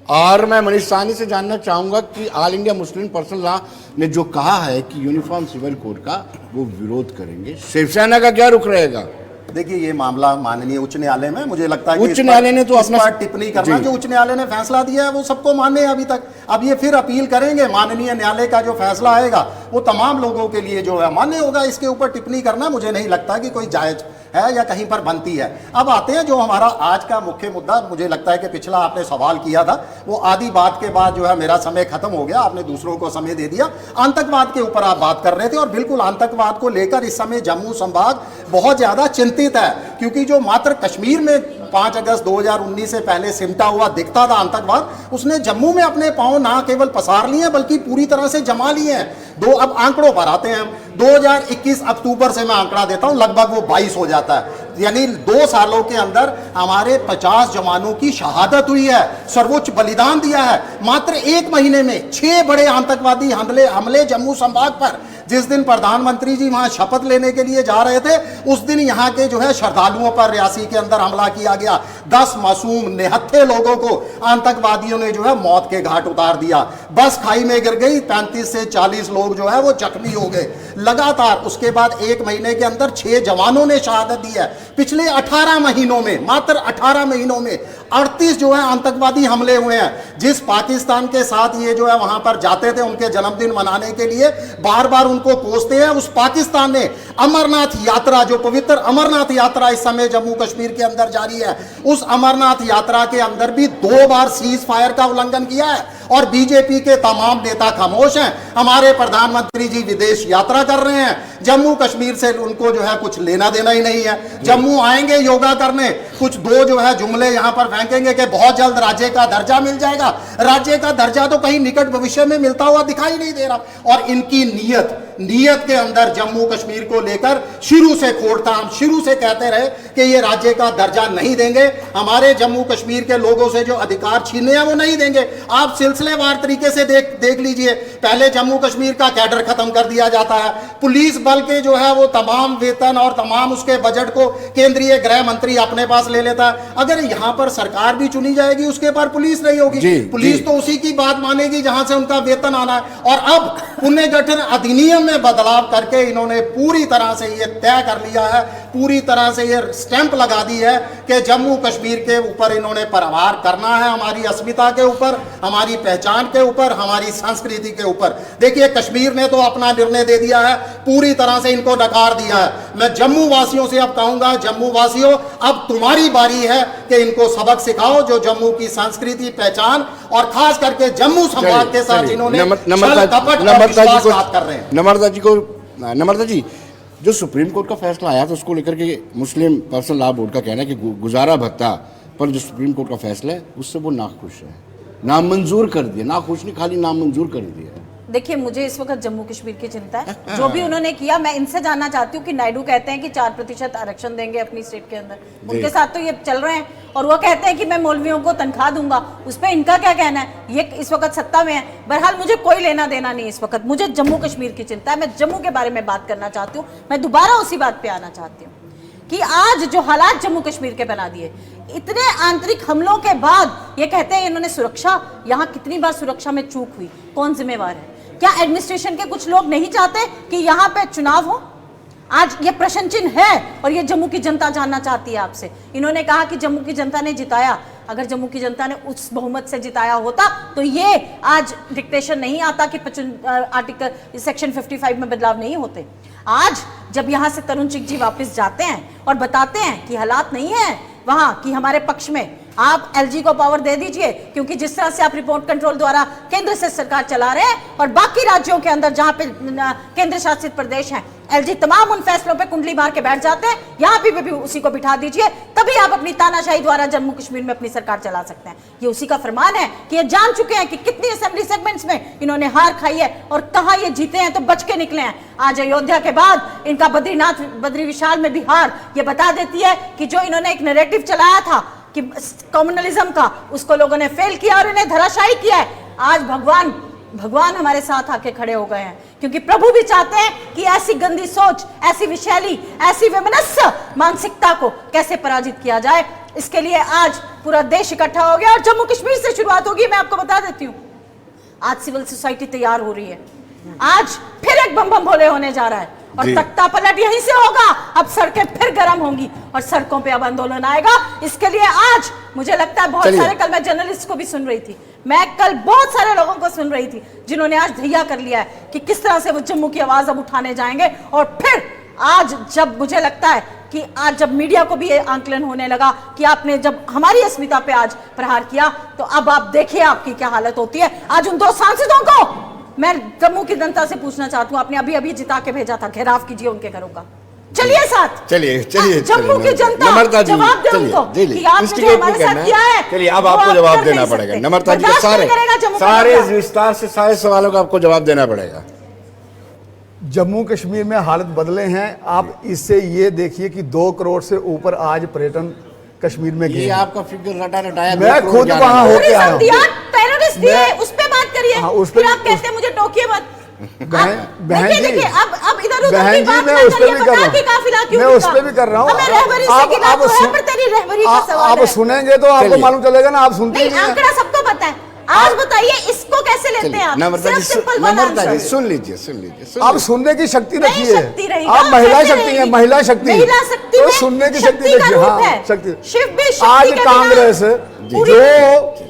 और मैं मनीष साहनी से जानना चाहूंगा कि all India Muslim personal law ने जो कहा है कि यूनिफॉर्म सिविल कोड का वो विरोध करेंगे, शिवसेना का क्या रुख रहेगा? देखिए ये मामला माननीय उच्च न्यायालय में, मुझे लगता है कि उच्च न्यायालय ने तो इस पर टिप्पणी करना, जो उच्च न्यायालय ने फैसला दिया है वो सबको मान्य है अभी तक। अब ये फिर अपील करेंगे, माननीय न्यायालय का जो फैसला आएगा वो तमाम लोगों के लिए जो है मान्य होगा। इसके ऊपर टिप्पणी करना मुझे नहीं लगता कि कोई जायज है या कहीं पर बनती है। अब आते हैं जो हमारा आज का मुख्य मुद्दा। मुझे लगता है कि पिछला आपने सवाल किया था वो आधी बात के बाद जो है मेरा समय खत्म हो गया, आपने दूसरों को समय दे दिया। आतंकवाद के ऊपर आप बात कर रहे थे और बिल्कुल आतंकवाद को लेकर इस समय जम्मू संभाग बहुत ज्यादा चिंतित है, क्योंकि जो मात्र कश्मीर में 5 अगस्त 2019 से पहले सिमटा हुआ दिखता था आतंकवाद, उसने जम्मू में अपने पांव ना केवल पसार लिए हैं बल्कि पूरी तरह से जमा लिए हैं। अब आंकड़ों पर आते हैं, 2021 अक्टूबर से मैं आंकड़ा देता हूं, लगभग वो 22 हो जाता है। यानी 2 सालों के अंदर हमारे 50 जवानों की शहादत हुई है, सर्वोच्च बलिदान दिया है। मात्र 1 महीने में 6 बड़े आतंकवादी हमले जम्मू संभाग पर। जिस दिन प्रधानमंत्री जी वहां शपथ लेने के लिए जा रहे थे, उस दिन यहां के जो है श्रद्धालुओं पर रियासी के अंदर हमला किया गया। 10 मासूम निहत्थे लोगों को आतंकवादियों ने जो है मौत के घाट उतार दिया। बस खाई में गिर गई, 35 से 40 लोग जो है वो जख्मी हो गए। लगातार उसके बाद 1 महीने के अंदर 6 जवानों ने शहादत दी है। पिछले 18 महीनों में, मात्र 18 महीनों में 38 जो है आतंकवादी हमले हुए हैं। जिस पाकिस्तान के साथ ये जो है वहां पर जाते थे उनके जन्मदिन मनाने के लिए, बार बार उनको कोसते हैं। उस पाकिस्तान ने अमरनाथ यात्रा, जो पवित्र अमरनाथ यात्रा इस समय जम्मू कश्मीर के अंदर जारी है, उस अमरनाथ यात्रा के अंदर भी 2 बार सीज फायर का उल्लंघन किया है। और बीजेपी के तमाम नेता खामोश हैं। हमारे प्रधानमंत्री जी विदेश यात्रा कर रहे हैं, जम्मू कश्मीर से उनको जो है कुछ लेना देना ही नहीं है। जम्मू आएंगे योगा करने, कुछ 2 जो है जुमले यहां पर फेंकेंगे कि बहुत जल्द राज्य का दर्जा मिल जाएगा। राज्य का दर्जा तो कहीं निकट भविष्य में मिलता हुआ दिखाई नहीं दे रहा। और इनकी नीयत के अंदर जम्मू कश्मीर को लेकर शुरू से खोड़ताम, शुरू से कहते रहे कि ये राज्य का दर्जा नहीं देंगे, हमारे जम्मू कश्मीर के लोगों से जो अधिकार छीने हैं वो नहीं देंगे। आप सिलसिलेवार तरीके से देख लीजिए। पहले जम्मू कश्मीर का कैडर खत्म कर दिया जाता है, पुलिस बल के जो है वो तमाम वेतन और तमाम उसके बजट को केंद्रीय गृह मंत्री अपने पास ले लेता है। अगर यहां पर सरकार भी चुनी जाएगी, उसके पर पुलिस नहीं होगी। पुलिस तो उसी की बात मानेगी जहां से उनका वेतन आना है। और अब पुनर्गठन अधिनियम में बदलाव करके इन्होंने पूरी तरह से ये तय कर लिया है, पूरी तरह से ये स्टैंप लगा दी है कि जम्मू कश्मीर के ऊपर इन्होंने प्रहार करना है, हमारी अस्मिता के ऊपर, हमारी पहचान के ऊपर, हमारी संस्कृति के ऊपर। देखिए, कश्मीर ने तो अपना निर्णय दे दिया है, पूरी तरह से इनको नकार दिया है। मैं जम्मू वासियों से अब कहूंगा, जम्मू वासियों, अब तुम्हारी बारी है कि इनको सबक सिखाओ, जो जम्मू की संस्कृति, पहचान और खास करके जम्मू संभाग के साथ जिन्होंने नम्रता जी, जो सुप्रीम कोर्ट का फैसला आया था उसको लेकर के मुस्लिम पर्सनल लॉ बोर्ड का कहना है कि गुजारा भत्ता पर जो सुप्रीम कोर्ट का फैसला है उससे वो नाखुश है, नामंजूर कर दिया। नाखुश नहीं, खाली नामंजूर कर दिया। देखिए, मुझे इस वक्त जम्मू कश्मीर की चिंता है। जो भी उन्होंने किया, मैं इनसे जानना चाहती हूँ कि नायडू कहते हैं कि 4% आरक्षण देंगे अपनी स्टेट के अंदर, उनके साथ तो ये चल रहे हैं। और वो कहते हैं कि मैं मौलवियों को तनख्वाह दूंगा, उस पर इनका क्या कहना है? ये इस वक्त सत्ता में है। बहरहाल मुझे कोई लेना देना नहीं इस वक्त, मुझे जम्मू कश्मीर की चिंता है। मैं जम्मू के बारे में बात करना चाहती हूँ। मैं दोबारा उसी बात पे आना चाहती हूँ कि आज जो हालात जम्मू कश्मीर के बना दिए, इतने आंतरिक हमलों के बाद ये कहते हैं इन्होंने सुरक्षा, यहाँ कितनी बार सुरक्षा में चूक हुई, कौन जिम्मेवार है? क्या एडमिनिस्ट्रेशन के कुछ लोग नहीं चाहते कि यहाँ पे चुनाव हो? आज ये प्रश्न चिन्ह है और ये जम्मू की जनता जानना चाहती है आपसे। इन्होंने कहा कि जम्मू की जनता ने जिताया। अगर जम्मू की जनता ने उस बहुमत से जिताया होता तो ये आज डिक्टेशन नहीं आता कि आर्टिकल सेक्शन 55 में बदलाव नहीं होते। आज जब यहाँ से तरुण चिक जी वापस जाते हैं और बताते हैं कि हालात नहीं है वहां कि हमारे पक्ष में, आप एलजी को पावर दे दीजिए, क्योंकि जिस तरह से आप रिमोट कंट्रोल द्वारा केंद्र से सरकार चला रहे हैं और बाकी राज्यों के अंदर जहां पे केंद्र शासित प्रदेश हैं, एलजी तमाम उन फैसलों पे कुंडली मार के बैठ जाते हैं। यहां भी उसी को बिठा दीजिए, तभी आप अपनी तानाशाही द्वारा जम्मू कश्मीर में अपनी सरकार चला सकते हैं। ये उसी का फरमान है कि ये जान चुके हैं कि कितनी असेंबली सेगमेंट्स में इन्होंने हार खाई है और कहां ये जीते हैं तो बच के निकले हैं। आज अयोध्या के बाद इनका बद्री विशाल में भी हार ये बता देती है कि जो इन्होंने एक नैरेटिव चलाया था कि कम्युनलिज्म का, उसको लोगों ने फेल किया और इन्हें धराशायी किया है। आज भगवान हमारे साथ आके खड़े हो गए हैं, क्योंकि प्रभु भी चाहते हैं कि ऐसी गंदी सोच, ऐसी विशैली, ऐसी विमनस्य मानसिकता को कैसे पराजित किया जाए। इसके लिए आज पूरा देश इकट्ठा हो गया और जम्मू कश्मीर से शुरुआत होगी। मैं आपको बता देती हूँ, आज सिविल सोसाइटी तैयार हो रही है। आज फिर एक बम बम भोले होने जा रहा है और तख्ता पलट यहीं से होगा। अब सड़कें फिर गर्म होंगी और सड़कों पे अब आंदोलन आएगा। इसके लिए आज मुझे लगता है बहुत सारे, कल मैं जर्नलिस्ट को भी सुन रही थी, मैं कल बहुत सारे लोगों को सुन रही थी जिन्होंने आज धैर्य कर लिया है कि किस तरह से वो जम्मू की आवाज अब उठाने जाएंगे। और फिर आज जब मुझे लगता है कि आज जब मीडिया को भी ये आंकलन होने लगा कि आपने जब हमारी अस्मिता पे आज प्रहार किया, तो अब आप देखिए आपकी क्या हालत होती है। आज उन 2 सांसदों को मैं जम्मू की जनता से पूछना चाहती हूँ, आपने अभी जिता के भेजा था, घेराव कीजिए उनके घरों का, चलिए साथ, चलिए जम्मू की जनता जवाब दे उनको कि आपने जो हमारे साथ किया है। चलिए, अब आपको जवाब देना पड़ेगा नम्रता जी, सारे विस्तार से सारे सवालों का आपको जवाब देना पड़ेगा। जम्मू कश्मीर में हालत बदले हैं। आप इससे ये देखिए कि 2 करोड़ से ऊपर आज पर्यटन कश्मीर में ये गए। आपका फिगर रटाया मैं खुद वहां होके आया हूं। टेररिस्ट दिए, उस पे बात करिए। हाँ, उस पे- फिर आप कहते हैं मुझे टोकिए मत। बहन जी, देखिए अब इधर उधर बहन की जी, बात मैं ना उस पे करिए, भी कर बता रहा के काफिला हूँ, क्यों मैं उस रुका? पे भी कर रहा हूँ। हमें रहबरी से गिला तो है, पर तेरी रहबरी का सवाल आप है। सुनेंगे तो आपको चलिए। मालूम चलेगा ना, आप सुनते ही नहीं, नहीं हैं। आंकड़ा सबको पता है। आज बताइए इसको कैसे लेते हैं आप? नम्रता सिर्फ जी सिंपल वन नम्रता जी आंसर। सुन लीजिए आप सुनने की शक्ति नहीं, रखिए। शक्ति रहेगा, आप महिला कैसे शक्ति है, रहेगी? महिला शक्ति। महिला शक्ति तो में सुनने की शक्ति शक्ति का रखिए। रूप हाँ, है। शक्ति। शिव भी शक्ति आज के बिना कांग्रेस पूरी- जो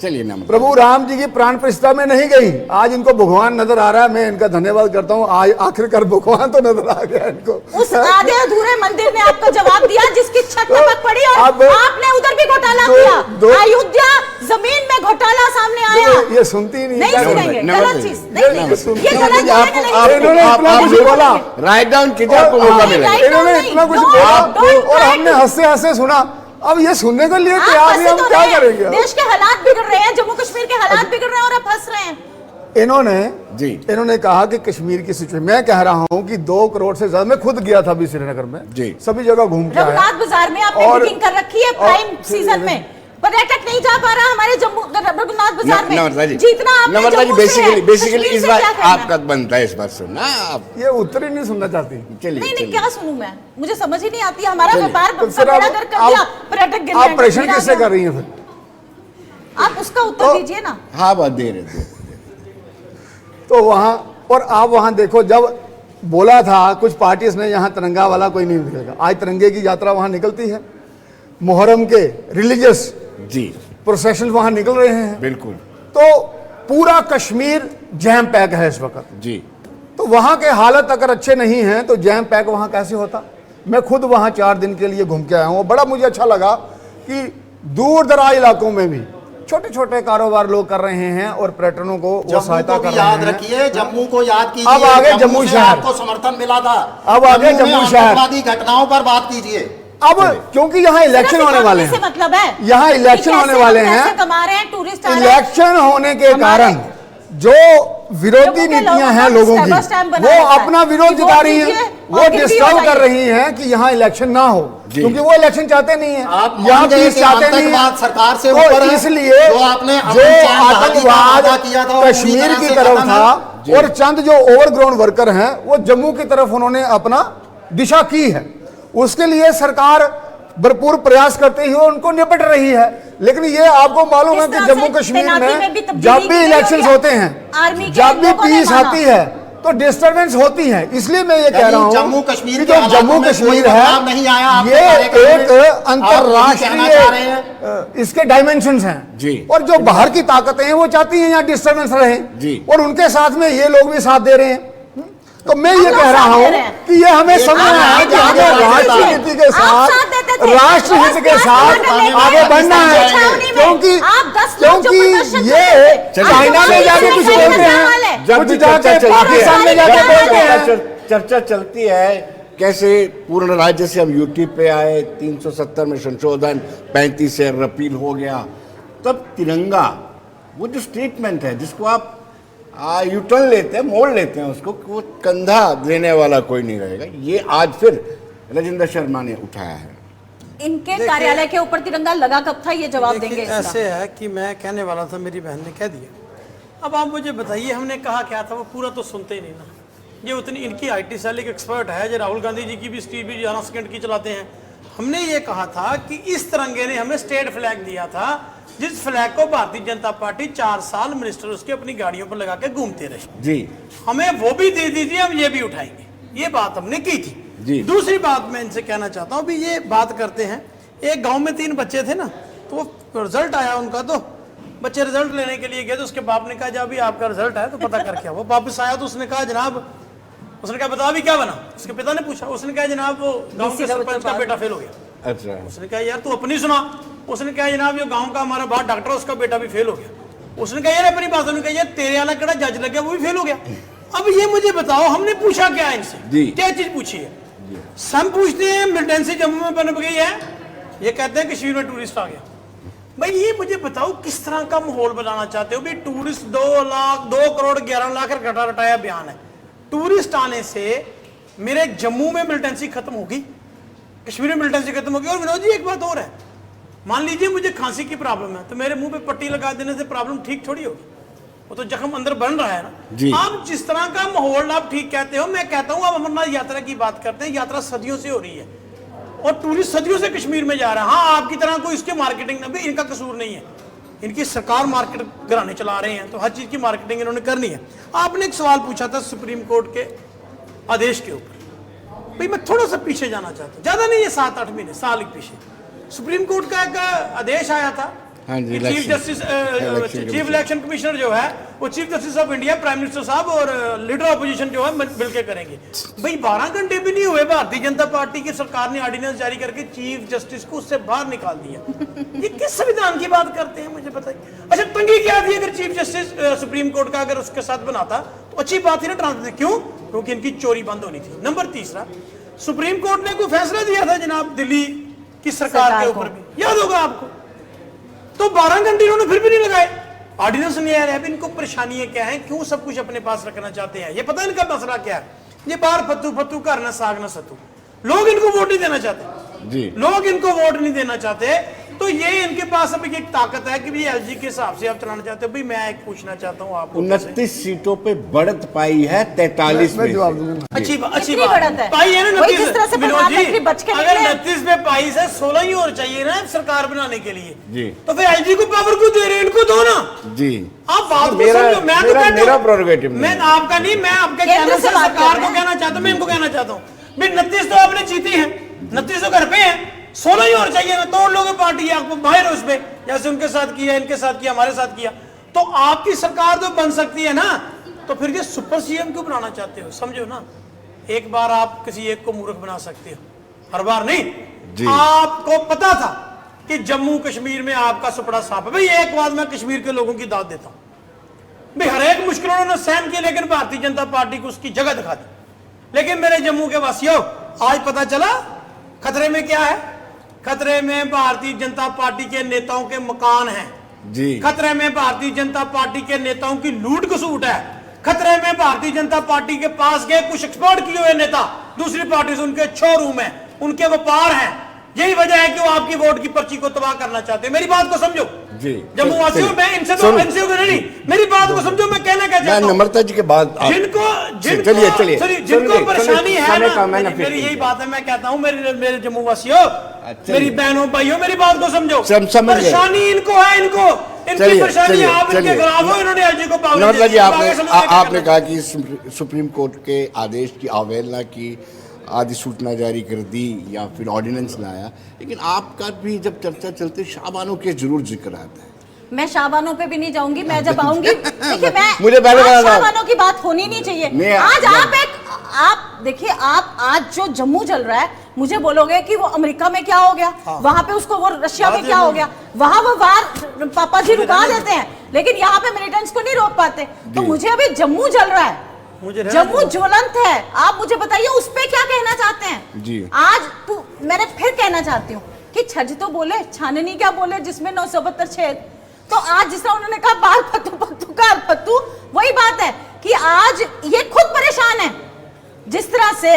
चलिए नम्रता प्रभु राम जी की प्राण प्रतिष्ठा में नहीं गई, आज इनको भगवान नजर आ रहा है। मैं इनका धन्यवाद करता हूँ। आज आखिरकार भगवान तो नजर आ गया इनको। उस आधे अधूरे मंदिर ने आपको जवाब दिया जिसकी छत तो टपक पड़ी और अब आपने उधर भी घोटाला किया। अयोध्या जमीन में घोटाला सामने आया। ये सुनती ही नहीं। नहीं क्या सुनेंगे, करें? गलत चीज ये नहीं, नहीं नहीं, सुनती। ये गलत आपको- बोलेंगे नहीं। आपको- इन्होंने आप- इतना आप कुछ जो- बोला, राइट डाउन कीजिए, आपको और- मौका हाँ, मिलेगा। इन्होंने इतना कुछ बोला और हमने हंसते हंसते सुना। अब ये सुनने के लिए आप तैयार हंस नहीं, हम तो क्या रहे हैं। करेंगे? देश के हालात बिगड़ रहे हैं, जम्मू कश्मीर के हालात बिगड़ रहे हैं और आप हंस रहे हैं। जी। इन्होंने कहा कि कश्मीर की सिचुएशन, मैं कह रहा हूं कि 2 करोड़ से ज्यादा, मैं खुद गया था अभी श्रीनगर में जी। सभी जगह घूम के आया। रघुनाथ बाजार में आपने और- बुकिंग कर रखी है प्राइम सीजन में। पर्यटक नहीं जा पा रहा हमारे जम्मू रघुनाथ बाजार नम्रता जी में। जितना आपने नम्रता जी जम्मू से है, बेसिकली कश्मीर इस से बार क्या करना? आपका बनता है इस बार सुनना आप। ये उत्तर ही नहीं सुनना चाहती। चलिए नहीं चलिए क्या सुनूं मैं, मुझे समझ ही नहीं आती। हमारा चलिए। व्यापार तो फिर बेड़ा गर्क कर दिया, पर्यटक गिर रहे आप हैं, प्रेशर गिरा किससे गया। कर रही हैं फिर? आप उसका उत्तर तो- दीजिए ना। हाँ बात दे रहे थे। तो वहां, और आप वहां देखो, जब बोला था कुछ पार्टीज ने यहाँ तिरंगा वाला कोई नहीं निकलेगा, आज तिरंगे की यात्रा वहां निकलती है। मुहर्रम के रिलीजियस जी प्रोसेशन वहां निकल रहे हैं। बिल्कुल तो पूरा कश्मीर जैम पैक है इस वक्त। जी। तो वहां के हालत अगर अच्छे नहीं हैं तो जैम पैक वहां कैसे होता? मैं खुद वहां 4 दिन के लिए घूम के आया हूं। बड़ा मुझे अच्छा लगा कि दूर दराज इलाकों में भी छोटे छोटे कारोबार लोग कर रहे हैं और पर्यटनों को वो जम्मू सहायता को कर भी रहे याद हैं। रखिए, जम्मू को याद कीजिए। अब आगे जम्मू से शहर। आपको समर्थन मिला था। अब आगे में जम्मू शहर। आतंकवादी घटनाओं पर बात कीजिए। अब क्योंकि यहाँ इलेक्शन होने वाले से हैं, मतलब है यहाँ इलेक्शन कि होने कैसे वाले हम हैं। पैसे कमा रहे हैं, टूरिस्ट आ रहे हैं। इलेक्शन होने के हमारे- कारण जो विरोधी जम्मू के नीतियां लोगों हैं को लोगों की, बस स्टैंड वो बनाया है अपना विरोध कि जता वोट रही हैं। दीजिए वो और गिनती डिस्टर्ब हो कर जाइए। रही हैं कि यहाँ इलेक्शन ना हो, जी। क्योंकि वो इलेक्शन चाहते नहीं है, आप यहाँ मान गए पीस कि चाहते नहीं आतंकवाद है। सरकार से तो ऊपर है। इसलिए जो आपने जो अमन चैन बहाली का आतंकवाद वादा किया था, वो पूरी कश्मीर तरह की से तरफ खत्म था है। और चंद जो ओवरग्राउंड वर्कर हैं वो जम्मू की तरफ उन्होंने अपना दिशा की है। उसके लिए सरकार भरपूर प्रयास करते हुए उनको निपट रही है। लेकिन ये आपको मालूम है किस कि तरह जम्मू से कश्मीर तैनाती में भी में तब्दीली जब की भी गई इलेक्शन और होते आर्मी हैं, के जब भी लोगों ने पीस माना। आती है तो डिस्टर्बेंस होती है। इसलिए मैं ये कह यानी रहा हूं जम्मू कश्मीर कि के जो हालातों जम्मू में कश्मीर कोई है बदलाव नहीं आया आपके ये कार्यक्रम में। एक आप यही कहना अंतरराष्ट्रीय चाह रहे हैं? इसके डायमेंशंस हैं जी। और जो बाहर की ताकतें हैं वो चाहती हैं यहाँ डिस्टर्बेंस रहे जी। और उनके साथ में ये लोग भी साथ दे रहे हैं। तो मैं ये हम कह लोग रहा साथ दे हूं रहे हैं। कि ये हमें एक समझना आप है कि साथ हमें दे रहे राष्ट्र थे। नीति के आप साथ साथ देते थे। राष्ट्र हित के साथ आगे बढ़ना है। क्योंकि आप 10 लोग जो प्रदर्शन ये करते थे, चाइना आप में जाके लोग कुछ सही बोलते सवाल है। हैं, जब कुछ भी जाके चर्चा चलती है, पाकिस्तान में जाके जब बोलते हैं। चर्चा चलती है कैसे पूर्ण राज्य से हम यूटी पे आए, 370 में संशोधन, 35 से रिपील हो गया, तब तिरंगा वो जो स्टेटमेंट है जिसको आप यूटर्न लेते हैं, मोड़ लेते हैं उसको, वो कंधा देने वाला कोई नहीं रहेगा। ये आज फिर राजेंद्र शर्मा ने उठाया है। इनके देखिए- कार्यालय के ऊपर तिरंगा लगा कब था, ये जवाब देंगे देखिए, इसका। ऐसे है कि मैं कहने वाला था, मेरी बहन ने कह दिया। अब आप मुझे बताइए, हमने कहा क्या था, वो पूरा तो सुनते ही नहीं ना। ये उतनी इनकी आईटी सेल एक एक्सपर्ट है, जो राहुल गांधी जी की भी स्पीच भी 11 सेकंड की चलाते हैं। हमने ये कहा था कि इस तिरंगे ने हमें स्टेट फ्लैग दिया था, जिस फ्लैग को भारतीय जनता पार्टी 4 साल मिनिस्टर उसके अपनी गाड़ियों पर लगा के घूमते रहे। जी हमें वो भी दे दीजिए, हम ये भी उठाएंगे। ये बात हमने की थी। जी। दूसरी बात मैं इनसे कहना चाहता हूँ, भी ये बात करते हैं, एक गांव में 3 बच्चे थे ना, तो वो रिजल्ट आया उनका, तो बच्चे रिजल्ट लेने के लिए गए, तो उसके बाप ने कहा जब भी आपका रिजल्ट आया तो पता करके आओ। वो वापस आया तो उसने कहा जनाब, उसने कहा बता अभी क्या बना। उसके पिता ने पूछा, उसने कहा जनाब वो गांव के सरपंच का बेटा फेल हो गया। अच्छा। उसने कहा यार तू अपनी सुना। उसने कहा जनाब जो गांव का हमारा बाहर डॉक्टर है उसका बेटा भी फेल हो गया। उसने कहा यार अपनी बात, कहा यार तेरे वाला कड़ा जज लग गया वो भी फेल हो गया। अब ये मुझे बताओ, हमने पूछा क्या इनसे, जी। क्या चीज पूछी है? हम पूछते हैं मिलिटेंसी जम्मू में बन गई है, ये कहते हैं कश्मीर में टूरिस्ट आ गया। भाई ये मुझे बताओ किस तरह का माहौल बनाना चाहते हो? भी टूरिस्ट 2 लाख 2 करोड़ 11 लाख रटा रटाया बयान है। टूरिस्ट आने से मेरे जम्मू में मिलिटेंसी खत्म होगी, कश्मीर में मिलिटेंसी खत्म होगी। और विनोद जी एक बात और है, मान लीजिए मुझे खांसी की प्रॉब्लम है, तो मेरे मुंह पे पट्टी लगा देने से प्रॉब्लम ठीक थोड़ी होगी, वो तो जख्म अंदर बन रहा है जी। ना। आप जिस तरह का माहौल आप ठीक कहते हो, मैं कहता हूं आप अमरनाथ यात्रा की बात करते हैं, यात्रा सदियों से हो रही है और टूरिस्ट सदियों से कश्मीर में जा रहा है। हाँ, आपकी तरह कोई इसके मार्केटिंग में भी इनका कसूर नहीं है, इनकी सरकार मार्केट घराने चला रहे हैं, तो हर चीज की मार्केटिंग इन्होंने करनी है। आपने एक सवाल पूछा था सुप्रीम कोर्ट के आदेश के ऊपर, भाई मैं थोड़ा सा पीछे जाना चाहता हूँ, ज्यादा नहीं है, 7-8 महीने, साल एक पीछे। सुप्रीम कोर्ट का एक आदेश आया था, हाँ जी, chief justice chief election commissioner जो है वो chief justice of India, prime minister साहब और लीडर ऑपोजिशन जो है मिलकर करेंगे। भाई 12 घंटे भी नहीं हुए, भारतीय जनता पार्टी की सरकार ने ऑर्डिनेंस जारी करके चीफ जस्टिस को उससे बाहर निकाल दिया। ये किस संविधान की बात करते हैं मुझे बताइए। अच्छा, तंगी क्या थी अगर चीफ जस्टिस सुप्रीम कोर्ट का अगर उसके साथ बनाता तो अच्छी बात थी ना, ट्रांसफर। क्यों? क्योंकि इनकी चोरी बंद होनी थी। नंबर तीसरा, सुप्रीम कोर्ट ने कोई फैसला दिया था जनाब दिल्ली की सरकार के ऊपर भी, याद होगा आपको, तो 12 घंटे इन्होंने फिर भी नहीं लगाए, ऑर्डिनेंस नहीं आया। अब इनको परेशानियां क्या है, क्यों सब कुछ अपने पास रखना चाहते हैं, ये पता है इनका मसला क्या है। ये बाहर फतू फतू घर ना साग ना सतू, लोग इनको वोट नहीं देना चाहते जी, लोग इनको वोट नहीं देना चाहते। तो ये इनके पास अभी एक ताकत है कि भी एलजी के हिसाब से आप चलाना चाहते हो। भाई मैं एक पूछना चाहता हूँ आप 29 सीटों पे बढ़त पाई है 43 में जवाब से। दूंगा। अच्छी कितनी बात बढ़त है? पाई है ना वही 29। जिस तरह से विनोद प्रधानमंत्री जी, बच के अगर निकले। 29 पे पाई से 16 ही और चाहिए ना सरकार बनाने के लिए जी। तो फिर एलजी को पावर क्यों दे रहे हैं, इनको दो ना। जी, आप बात को मेरा- समझो, मैं तो मेरा- कहता मेरा हूं- प्रोरोगेटिव नहीं मैं है। आपका नहीं, मैं आपके केंद्र चैनल से से बात कर सरकार रहे को हैं। कहना चाहता हूं, मैं इनको कहना चाहता हूं भाई 29 तो आपने जीती है, 29 तो घर पे है, 16 ही और चाहिए ना, तोड़ लोगे पार्टी आपको बाहर उस पे, जैसे उनके साथ किया, इनके साथ किया, हमारे साथ किया। तो आपकी सरकार तो बन सकती है ना, तो फिर ये सुपर सीएम क्यों बनाना चाहते हो, समझो ना। एक बार आप किसी एक को मूर्ख बना सकते हो, हर बार नहीं। जी। आपको पता था कि जम्मू कश्मीर में आपका सुपड़ा सांप है। भाई एक बात मैं कश्मीर के लोगों की दाद देता हूं, भाई हर एक मुश्किल उन्होंने सहन की, लेकिन भारतीय जनता पार्टी को उसकी जगह दिखा दी। लेकिन मेरे जम्मू के वासियों, आज पता चला खतरे में क्या है। खतरे में भारतीय जनता पार्टी के नेताओं के मकान हैं जी, खतरे में भारतीय जनता पार्टी के नेताओं की लूट घसूट है। खतरे में भारतीय जनता पार्टी के पास गए कुछ एक्सपोर्ट किए हुए नेता, दूसरी पार्टी से उनके शोरूम है, उनके व्यापार हैं। यही वजह है कि वो आपकी वोट की पर्ची को तबाह करना चाहते हैं। मेरी बात को समझो जी। जम्मू वासियों, मैं इनसे तो नहीं, मेरी बात को समझो, मैं कहना क्या मैं चाहता हूं। नम्रता जी के बाद आप- जिनको चलिए चलिए जिनको परेशानी है समय ना, का मैंने मेरी फिक्र यही बात है, मैं कहता हूं मेरे जम्मू वासियों, मेरी बहनों भाइयों, मेरी बात को समझो। समझ गए। परेशानी इनको है, इनकी चलिए, परेशानी चलिए, आप इनके चलिए। खिलाफ हो, इन्होंने एलजी को पावर नम्रता दे जी, दी। आपने आगे समझो क्या आपने करना कहा कि सुप्रीम कोर्ट के आदेश की अवहेलना की, अधिसूचना जारी कर दी या फिर ऑर्डिनेंस लाया, लेकिन आपका भी जब चर्चा चलती शाहबानों के जरूर जिक्र आता है। मैं शाहबानों पे भी नहीं जाऊंगी, मैं जब आऊंगी देखिए, मैं मुझे पहले आज बता दो। शाहबानों की बात होनी नहीं चाहिए। आज आप देखिए, आप आज जो जम्मू चल रहा है, मुझे बोलोगे कि वो अमेरिका में क्या हो गया, वहां पे उसको वो रशिया में क्या हो गया, वहां वो वार पापा जी रुका देते हैं, लेकिन यहाँ पे मिलिटेंट्स को नहीं रोक पाते। तो मुझे अभी जम्मू चल रहा है, जम्मू ज्वलंत है। आप मुझे बताइए उस पे क्या कहना चाहते हैं जी। आज मैंने फिर कहना चाहती हूँ कि छज तो बोले, छाननी क्या बोले जिसमें 972 छेद। तो आज जिस तरह उन्होंने कहा बाल फतू फतू कार फतू, वही बात है कि आज ये खुद परेशान है। जिस तरह से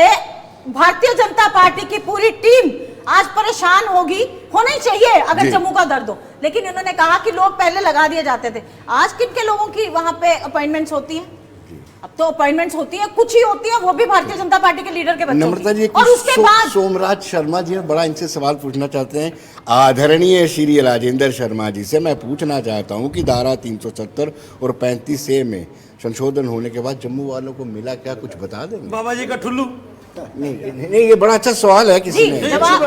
भारतीय जनता पार्टी की पूरी टीम आज परेशान होना ही चाहिए अगर जम्मू का दर्द हो, लेकिन इन्होंने कहा कि लोग पहले लगा दिए जाते थे। आज किन के लोगों की वहां पे अपॉइंटमेंट्स होती हैं? अब तो अपॉइंटमेंट्स होती हैं, कुछ ही होती हैं, वो भी भारतीय जनता पार्टी के लीडर के बच्चों नम्रता जी, की। और उसके बाद सोमराज शर्मा जी बड़ा इनसे सवाल पूछना चाहते हैं। आदरणीय श्री राजेंद्र शर्मा जी से मैं पूछना चाहता हूं कि धारा 370 और 35A में संशोधन होने के बाद जम्मू वालों को मिला क्या, कुछ बता देंगे? बाबा जी का ठुल्लू नहीं, ये बड़ा अच्छा सवाल है किसी ने।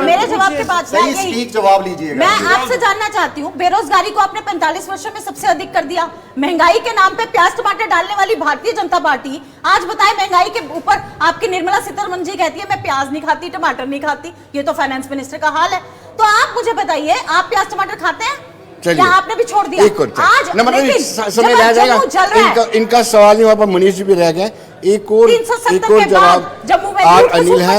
मेरे जवाब के बाद सही स्पीक जवाब लीजिएगा। मैं आपसे जानना चाहती हूँ, बेरोजगारी को आपने 45 वर्षों में सबसे अधिक कर दिया। महंगाई के नाम पे प्याज टमाटर डालने वाली भारतीय जनता पार्टी आज बताए महंगाई के ऊपर आपकी निर्मला सीतारमण जी कहती है मैं प्याज नहीं खाती, टमाटर नहीं खाती। ये तो फाइनेंस मिनिस्टर का हाल है। तो आप मुझे बताइए, आप प्याज टमाटर खाते हैं या आपने भी छोड़ दिया? एक और आज समय रह जाएगा, इनका सवाल नहीं, वहां पर मनीष जी भी रह गए। एक और जवाब जम्मू में आर अनिल है,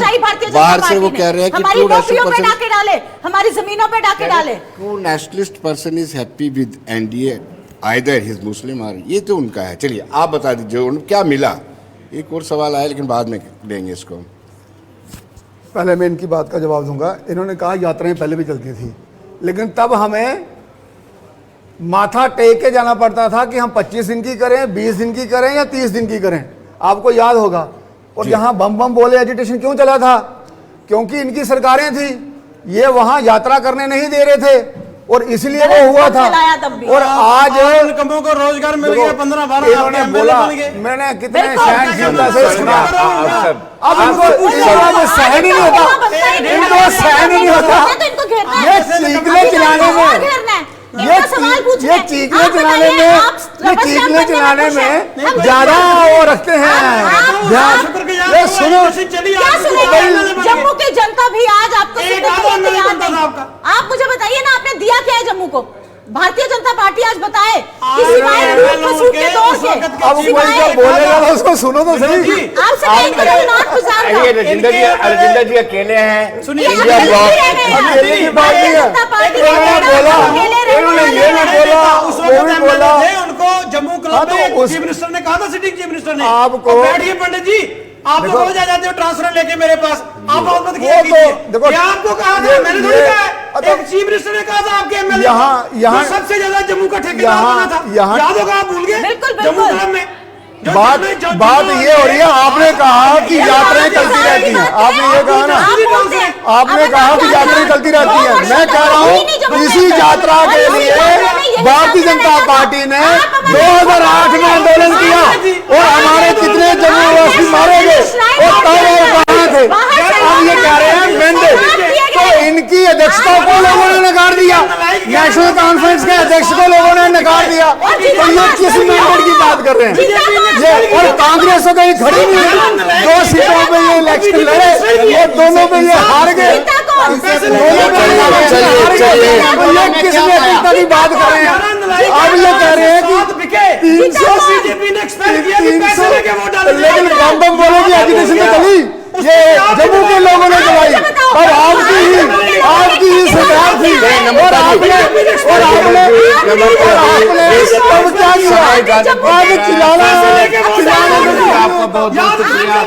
बाहर से वो कह रहे हैं कि हमारी नौकरियों पे डाके डाले, हमारी जमीनों पे डाके डाले। True nationalist person is happy with NDA either he is Muslim और, ये तो उनका है। चलिए आप बता दीजिए क्या मिला? एक और सवाल आया लेकिन बाद में देंगे इसको। पहले मैं इनकी बात का जवाब दूंगा। इन्होंने कहा यात्राएं पहले भी चलती थी, लेकिन तब हमें माथा टेक के जाना पड़ता था कि हम 25 दिन की करें, 20 दिन की करें या 30 दिन की करें। आपको याद होगा। और जहां बम बम बोले एजिटेशन क्यों चला था? क्योंकि इनकी सरकारें थी, ये वहां यात्रा करने नहीं दे रहे थे और इसलिए वो हुआ था। और आज निकम्मों को रोजगार मिल गया, 15-12 इन्होंने बोला, मैंने कितने सहनशीलता से सुना। अब इनको सहन ही नहीं होता, इनको सहन ही नहीं होता। ये चीखने चिल्लाने में, ये चीखने चिल्लाने में ज्यादा वो रखते हैं ध्यान। ये सुनो, जम्मू की जनता भी आज आपको, आप मुझे बताइए ना, आपने दिया क्या है जम्मू को? भारतीय जनता पार्टी आज बताए कि सिवाय लूट खसूट के दौर के, अब कोई जो बोलेगा उसको सुनो तो सही। आपसे कहीं पर नॉट गुजारना। राजेंद्र जी अकेले हैं, सुनिए, इंडिया ब्लॉक अकेले की बात नहीं है। इन्होंने ये ना बोला, वो भी बोला। उनको जम्मू क्लब में चीफ मिनिस्टर ने कहा था, सिटिंग चीफ मिनिस्टर ने, आपको बैठिए पंडित जी, आप तो रोज आ जाते हो ट्रांसफर लेके मेरे पास, आप बात मत किया वो तो कीजिए। देखो, ये आपको कहा था, मैंने थोड़ी कहा है। एक चीफ मिनिस्टर ने कहा था आपके एमएलए यहाँ सबसे ज्यादा जम्मू का ठेकेदार बना था, याद होगा? आप भूल गए? बिल्कुल, जम्मू बिल्कुल। क्लब में बात ये हो रही है। आपने कहा कि यात्राएं चलती रहती हैं, आपने ये कहा ना, आपने कहा कि यात्राएं चलती रहती हैं। मैं कह रहा हूँ इसी यात्रा के लिए भारतीय जनता पार्टी ने 2008 में आंदोलन किया और हमारे कितने जम्मूवासी मारे गए और तब वो कहाँ थे? अब ये कह रहे हैं मैंडेट। तो इनकी अध्यक्षता को लोगों ने नकार दिया, नेशनल कॉन्फ्रेंस के अध्यक्ष को लोगों ने नकार दिया। तो ये किस मैंडेट की बात कर रहे हैं? ये और कांग्रेस तो कहीं खड़ी नहीं है। 2 सीटों पे ये इलेक्शन लड़े और दोनों पे ये हार गए। किस नेतृत्व की बात कर रहे हैं? अब ये कह रहे हैं कि 300, लेकिन बम बम बोलो कि एजुकेशन में चली, ये जम्मू के लोगों ने चलाई। अब आपकी ही सरकार थी और आपने तब क्या किया? आज चिल्लाना आपका बहुत बहुत शुक्रिया,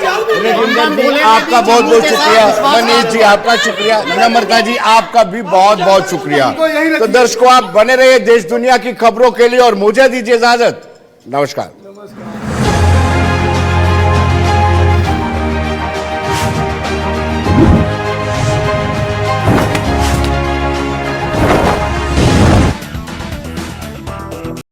राजेंद्र जी आपका बहुत बहुत शुक्रिया, मनीष जी आपका शुक्रिया, नम्रता जी आपका भी बहुत बहुत शुक्रिया। तो दर्शकों, आप बने रहिए देश दुनिया की खबरों के लिए और मुझे दीजिए इजाजत। नमस्कार।